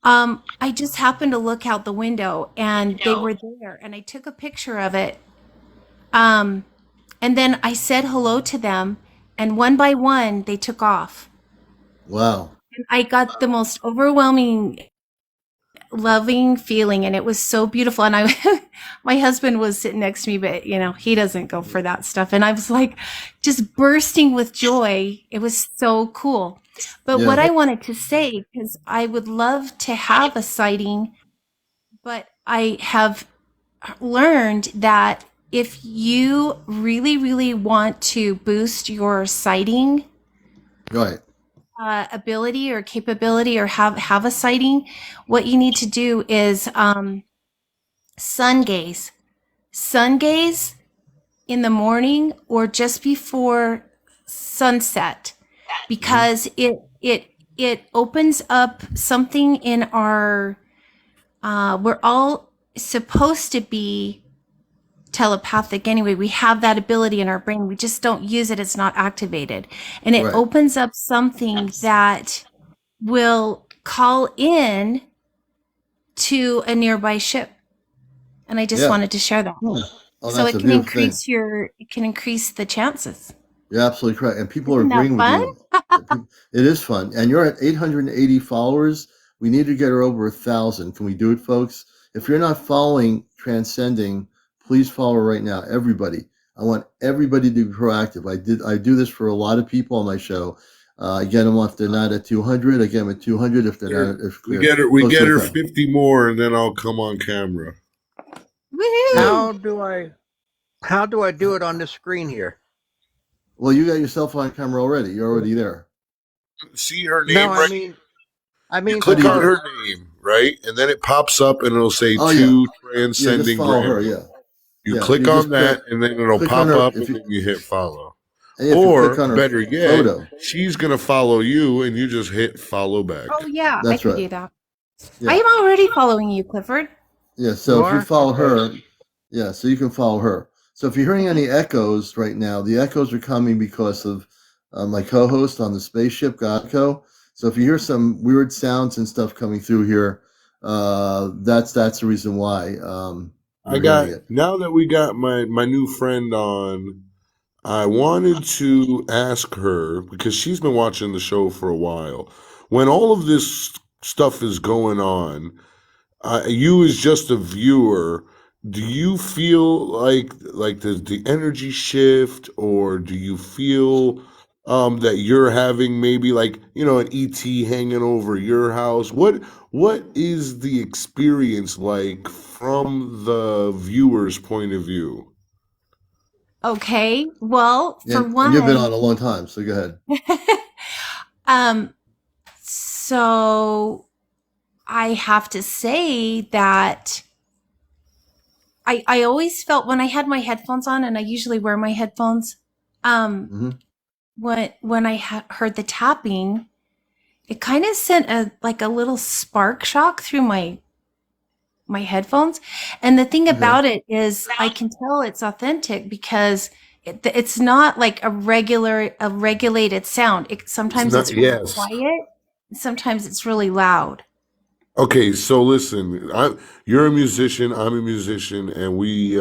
I just happened to look out the window, and they were there, and I took a picture of it. And then I said hello to them, and one by one, they took off. Wow. And I got the most overwhelming, loving feeling, and it was so beautiful. And my husband was sitting next to me, but he doesn't go for that stuff. And I was like just bursting with joy. It was so cool. But what I wanted to say, because I would love to have a sighting, but I have learned that if you really, really want to boost your sighting ability or capability, or have a sighting, what you need to do is sun gaze in the morning or just before sunset, because it opens up something in our we're all supposed to be telepathic anyway. We have that ability in our brain. We just don't use it. It's not activated. And it opens up something that will call in to a nearby ship. And I just Yeah. wanted to share that. Oh, So that's it a can beautiful thing. increase the chances. You're absolutely correct. And people are Isn't that agreeing with fun? you. It is fun. And you're at 880 followers. We need to get her over 1,000. Can we do it, folks? If you're not following Transcending, please follow her right now. Everybody. I want everybody to be proactive. I do this for a lot of people on my show. I get them if they're not at 200. I get them at 200 if they're not. If We they're get her. We close get to her 1,000. 50 more, and then I'll come on camera. Woohoo! How do I do it on this screen here? Well, you got yourself on camera already. You're already there. See her name No, right. I You mean, click do on you- her name, right, and then it pops up, and it'll say Oh, to Yeah, just Transcending follow her. Grandma. Yeah. You Yeah, click you on just that, and then it'll click on pop her. up, If and then you hit follow. And if you Or click on her better yet, photo, she's gonna follow you, and you just hit follow back. Oh yeah, I that's can right. do that. Yeah. I am already following you, Clifford. Yeah. So You if you are? follow Okay. her, yeah, so you can follow her. So if you're hearing any echoes right now, the echoes are coming because of my co-host on the Spaceship, Gekko. So if you hear some weird sounds and stuff coming through here, that's the reason why I you're got hearing it. now that we got my new friend on. I wanted to ask her because she's been watching the show for a while. When all of this stuff is going on, you as just a viewer, do you feel like the energy shift, or do you feel that you're having maybe like an ET hanging over your house? What is the experience like from the viewer's point of view? Okay. Well, for And you've been on one, a long time, so go ahead. so I have to say that I always felt when I had my headphones on, and I usually wear my headphones, Hmm. when I heard the tapping, it kind of sent a little spark shock through my headphones. And the thing Okay. about it is I can tell it's authentic because it's not like a regulated sound. Sometimes not- it's really yes. quiet. Sometimes it's really loud. Okay, so listen, you're a musician, I'm a musician, and we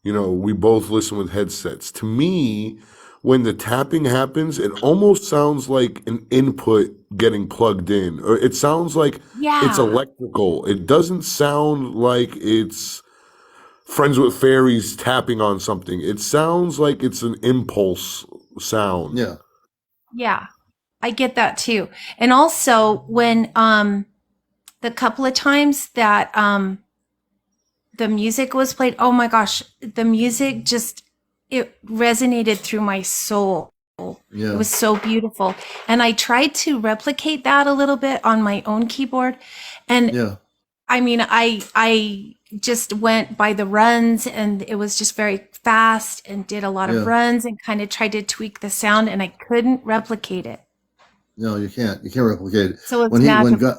we both listen with headsets. To me, when the tapping happens, it almost sounds like an input getting plugged in, or it sounds like it's Yeah. electrical. It doesn't sound like it's friends with fairies tapping on something. It sounds like it's an impulse sound. Yeah. Yeah. I get that too. And also when the couple of times that the music was played, oh my gosh, the music just it resonated through my soul. Yeah. It was so beautiful. And I tried to replicate that a little bit on my own keyboard. And Yeah. I mean, I just went by the runs, and it was just very fast, and did a lot Yeah. of runs and kind of tried to tweak the sound, and I couldn't replicate it. No, you can't. You can't replicate it. So it's When magical.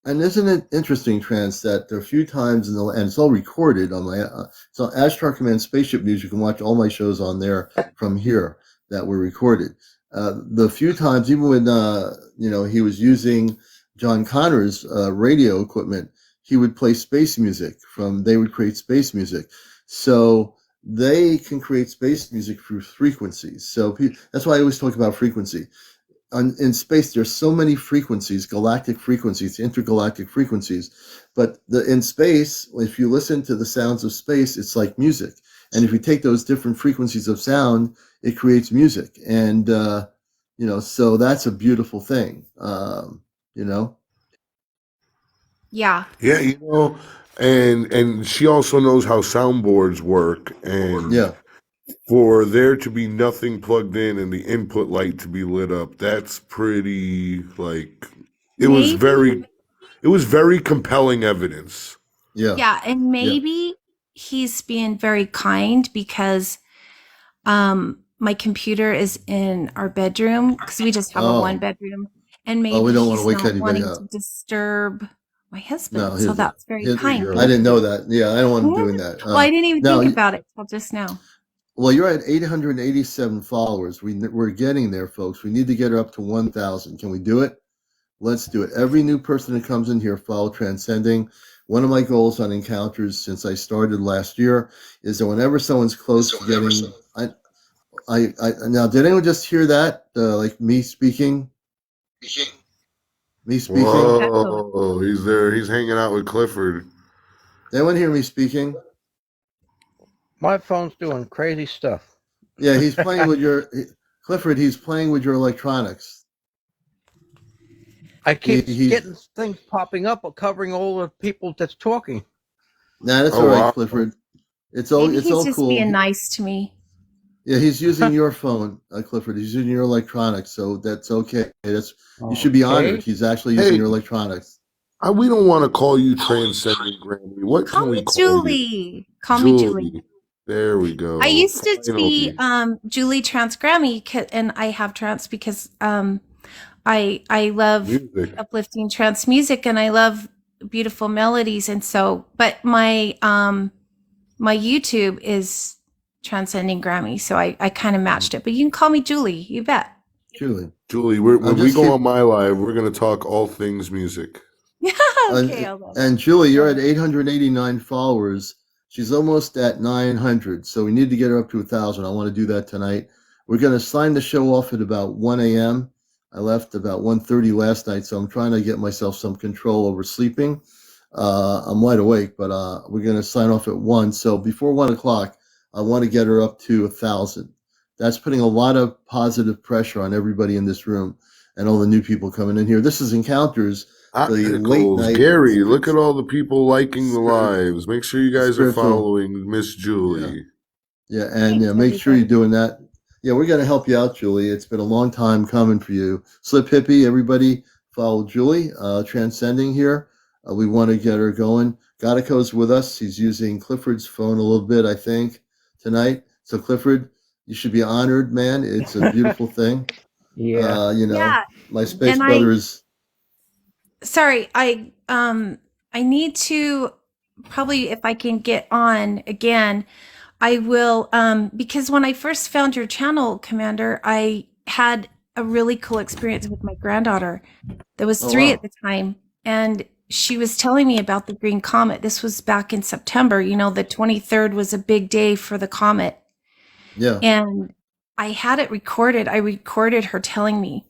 and isn't it interesting, Trans, that there are a few times and it's all recorded on my so Ashtar Command Spaceship News. You can watch all my shows on there from here that were recorded. The few times, even when he was using John Connor's radio equipment, he would play space music they would create space music. So they can create space music through frequencies. So that's why I always talk about frequency. In space, there's so many frequencies, galactic frequencies, intergalactic frequencies. But in space, if you listen to the sounds of space, it's like music. And if you take those different frequencies of sound, it creates music. And so that's a beautiful thing. Yeah. Yeah, and she also knows how soundboards work, and Yeah. for there to be nothing plugged in and the input light to be lit up, that's pretty it was very compelling evidence. Yeah. Yeah, and maybe he's being very kind because my computer is in our bedroom because we just have a one bedroom, and maybe we don't want to he's wake not anybody wanting up. to disturb my husband. No, So that's very kind. I didn't know that. Yeah, I don't want him doing that. Well, I didn't even think about it till just now. Well, you're at 887 followers. We're getting there, folks. We need to get her up to 1,000. Can we do it? Let's do it. Every new person that comes in here, follow Transcending. One of my goals on Encounters since I started last year is that whenever someone's close to getting, I now, did anyone just hear that? Like me speaking? Me speaking? Whoa, he's there. He's hanging out with Clifford. Did anyone hear me speaking? My phone's doing crazy stuff. Yeah, he's playing with your Clifford. He's playing with your electronics. I keep getting things popping up covering all the people that's talking. Nah, that's all right, Clifford. It's all Maybe it's all he's just cool. being nice to me. Yeah, he's using your phone, Clifford. He's using your electronics, so that's okay. That's you should be honored. He's actually using your electronics. We don't want to call you Transcending Grammy. What Call can we me call Julie. you? Call me Julie. There we go. I used to Finally. be Julie Trance Grammy, and I have trance because I love music. Uplifting trance music, and I love beautiful melodies, and so. But my my YouTube is Transcending Grammy, so I kind of matched it. But you can call me Julie. You bet. Julie, when we go on my live, we're going to talk all things music. Okay, and Julie, you're at 889 followers. She's almost at 900, so we need to get her up to 1,000. I want to do that tonight. We're going to sign the show off at about 1 a.m. I left about 1:30 last night, so I'm trying to get myself some control over sleeping. I'm wide awake, but we're going to sign off at 1. So before 1 o'clock, I want to get her up to 1,000. That's putting a lot of positive pressure on everybody in this room and all the new people coming in here. This is Encounters. The late night. Gary, look at all the people liking the lives. Make sure you guys are following Miss Julie. Yeah, and make sure you're doing that. Yeah, we're going to help you out, Julie. It's been a long time coming for you. Slip Hippie, everybody follow Julie, Transcending here. We want to get her going. Gekko's with us. He's using Clifford's phone a little bit, I think, tonight. So, Clifford, you should be honored, man. It's a beautiful thing. Yeah. My space brother is... Sorry, I need to probably, if I can get on again, I will, because when I first found your channel, Commander, I had a really cool experience with my granddaughter. There was 3 at the time, and she was telling me about the green comet. This was back in September. You know, the 23rd was a big day for the comet. Yeah. And I had it recorded. I recorded her telling me.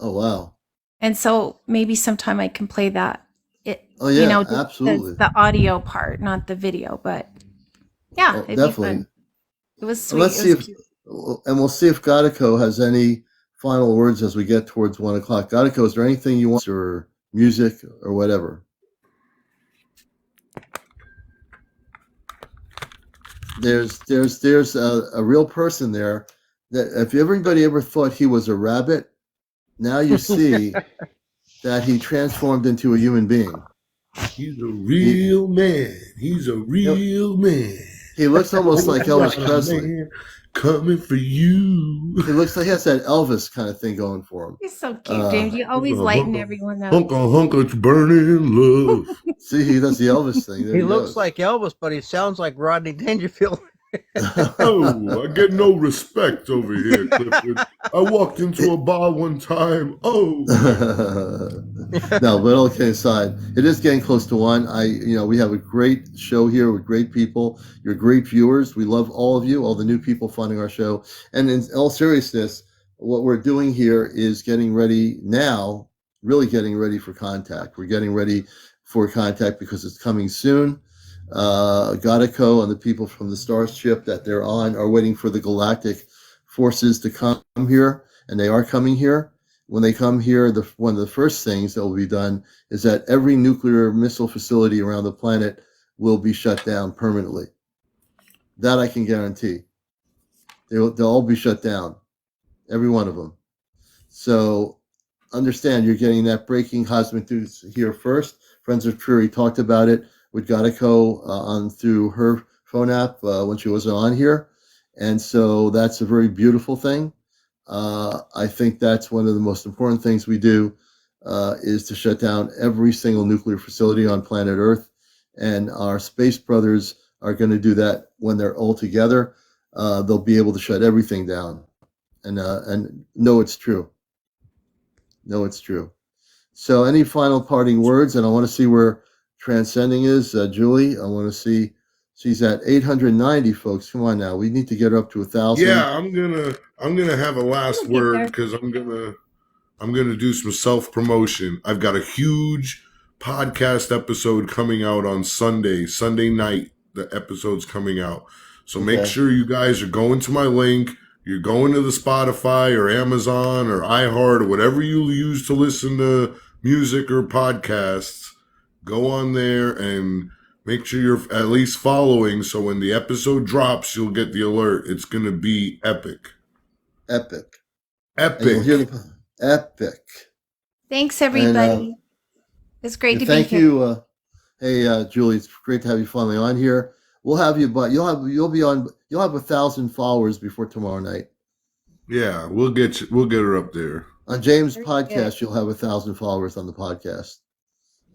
Oh, wow. And so maybe sometime I can play that. Absolutely. The audio part, not the video, but yeah, definitely. It was sweet. Let's see we'll see if Gekko has any final words as we get towards 1 o'clock. Gekko, is there anything you want, or music or whatever? There's a real person there that if everybody ever thought he was a rabbit, now you see that he transformed into a human being. He's a real man. He's a real man. He looks almost like Elvis Presley. Coming for you. He looks like he has that Elvis kind of thing going for him. You're so cute, James. You always lighten everyone up. Hunka, it's burning love. See, he does the Elvis thing. He looks like Elvis, but he sounds like Rodney Dangerfield. Oh, I get no respect over here, Clifford. I walked into a bar one time. Oh. No, but okay aside, it is getting close to 1. We have a great show here with great people. You're great viewers. We love all of you, all the new people finding our show. And in all seriousness, what we're doing here is getting ready now, really getting ready for contact. We're getting ready for contact because it's coming soon. Gekko and the people from the Starship that they're on are waiting for the galactic forces to come here, and they are coming here. When they come here, one of the first things that will be done is that every nuclear missile facility around the planet will be shut down permanently. That I can guarantee. They'll all be shut down, every one of them. So understand, you're getting that breaking cosmic news here first. Friends of Prairie talked about it with Gekko on through her phone app when she wasn't on here. And so that's a very beautiful thing. I think that's one of the most important things we do is to shut down every single nuclear facility on planet Earth. And our space brothers are going to do that when they're all together. They'll be able to shut everything down. And no, it's true. No, it's true. So, any final parting words? And I want to see where Transcending is. Julie, I want to see. She's at 890, folks. Come on now. We need to get her up to 1,000. Yeah, I'm gonna have a last We'll get word there. because I'm gonna do some self promotion. I've got a huge podcast episode coming out on Sunday night. The episode's coming out, so make Okay. sure you guys are going to my link. You're going to the Spotify or Amazon or iHeart or whatever you use to listen to music or podcasts. Go on there and make sure you're at least following, so when the episode drops, you'll get the alert. It's gonna be epic. Epic. And you'll hear Epic. the epic. Thanks, And everybody. It's great to be thank here. you. Hey, Julie, it's great to have you finally on here. We'll have you, but you'll have 1,000 followers before tomorrow night. Yeah, we'll get her up there. On James' Very podcast, you'll have 1,000 followers on the podcast.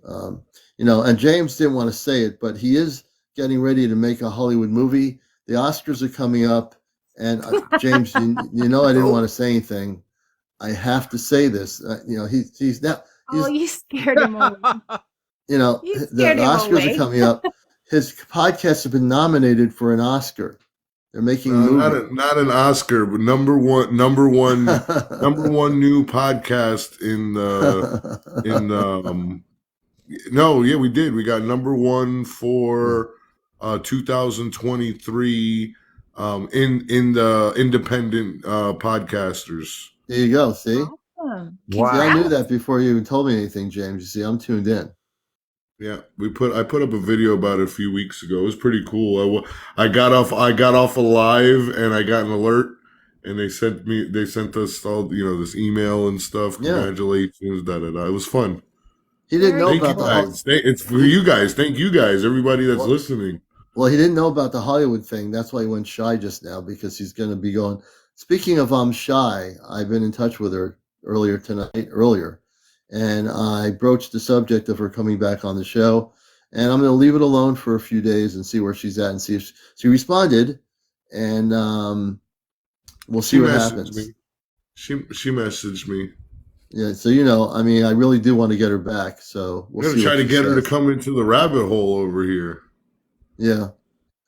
And James didn't want to say it, but he is getting ready to make a Hollywood movie. The Oscars are coming up, and James, I didn't want to say anything. I have to say this. He's now. Oh, you scared him away. You The scared him Oscars away. are coming up. His podcasts have been nominated for an Oscar. They're making a movie. Not an Oscar, but number one new podcast we did. We got number one for 2023 in the independent podcasters. There you go. See, Awesome. See, I knew Congrats. that before you even told me anything, James. You see, I'm tuned in. Yeah, I put up a video about it a few weeks ago. It was pretty cool. I got off a live and I got an alert, and they sent us all this email and stuff. Yeah. Congratulations, da da da. It was fun. He didn't know Thank you about the guys. It's for you guys. Thank you guys. Everybody that's listening. Well, he didn't know about the Hollywood thing. That's why he went shy just now, because he's going to be going. Speaking of shy, I've been in touch with her earlier tonight, and I broached the subject of her coming back on the show, and I'm going to leave it alone for a few days and see where she's at and see if she responded, and we'll see what happens. Me. She messaged me. Yeah, so I really do want to get her back, so we're going to try to get her to come into the rabbit hole over here. Yeah.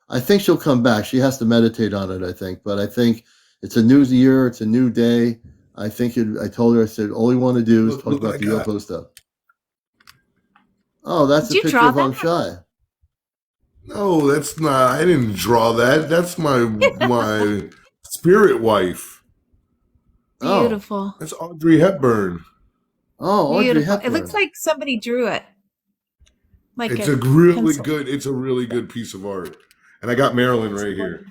I think she'll come back. She has to meditate on it, I think. But I think it's a new year. It's a new day. I told her, I said, all we want to do is talk about the UFO stuff. Oh, that's a picture of Shy. No, that's not. I didn't draw that. That's my spirit wife. Beautiful. That's Audrey Hepburn. Oh, Audrey Hepburn. It looks like somebody drew it. It's a really good piece of art. And I got Marilyn right here.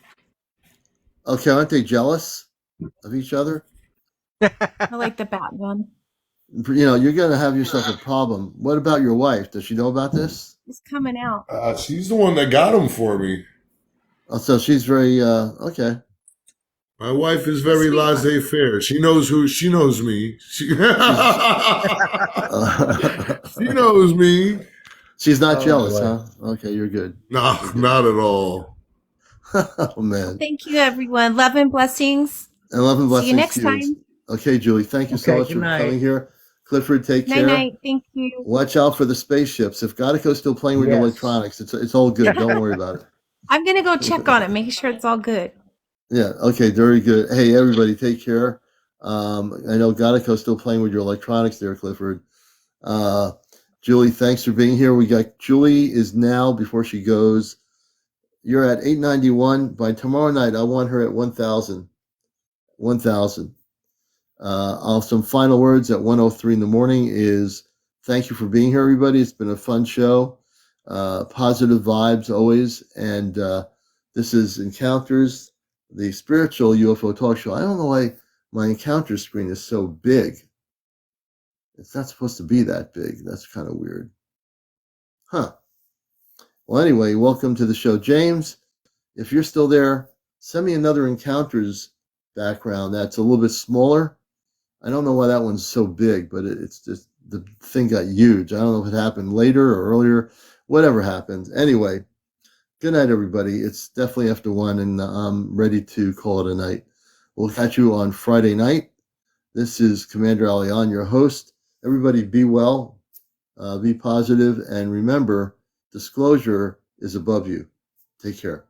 Okay, aren't they jealous of each other? I like the bat one. You're going to have yourself a problem. What about your wife? Does she know about this? It's coming out. She's the one that got him for me. Oh, so she's very, okay. My wife is very laissez-faire. She knows me. She knows me. She's not jealous, huh? Okay, you're good. No, not at all. Oh, man. Thank you, everyone. Love and blessings. And love and blessings. See you next time. Okay, Julie, thank you so much for coming here. Clifford, take care. Night. Thank you. Watch out for the spaceships. If Gekko's still playing with electronics, it's all good. Don't worry about it. I'm going to go check on it, make sure it's all good. Yeah, okay, very good. Hey, everybody, take care. I know Gekko's still playing with your electronics there, Clifford. Julie, thanks for being here. Julie is now, before she goes, you're at 891. By tomorrow night, I want her at 1,000. 1,000. Some final words at 1:03 in the morning is thank you for being here, everybody. It's been a fun show. Positive vibes always. And this is Encounters, the spiritual UFO talk show. I don't know why my Encounters screen is so big. It's not supposed to be that big. That's kind of weird. Huh. Well, anyway, welcome to the show. James, if you're still there, send me another Encounters background that's a little bit smaller. I don't know why that one's so big, but it's just the thing got huge. I don't know if it happened later or earlier, whatever happened. Anyway, good night, everybody. It's definitely after 1, and I'm ready to call it a night. We'll catch you on Friday night. This is CmdrAleon, your host. Everybody be well, be positive, and remember, disclosure is above you. Take care.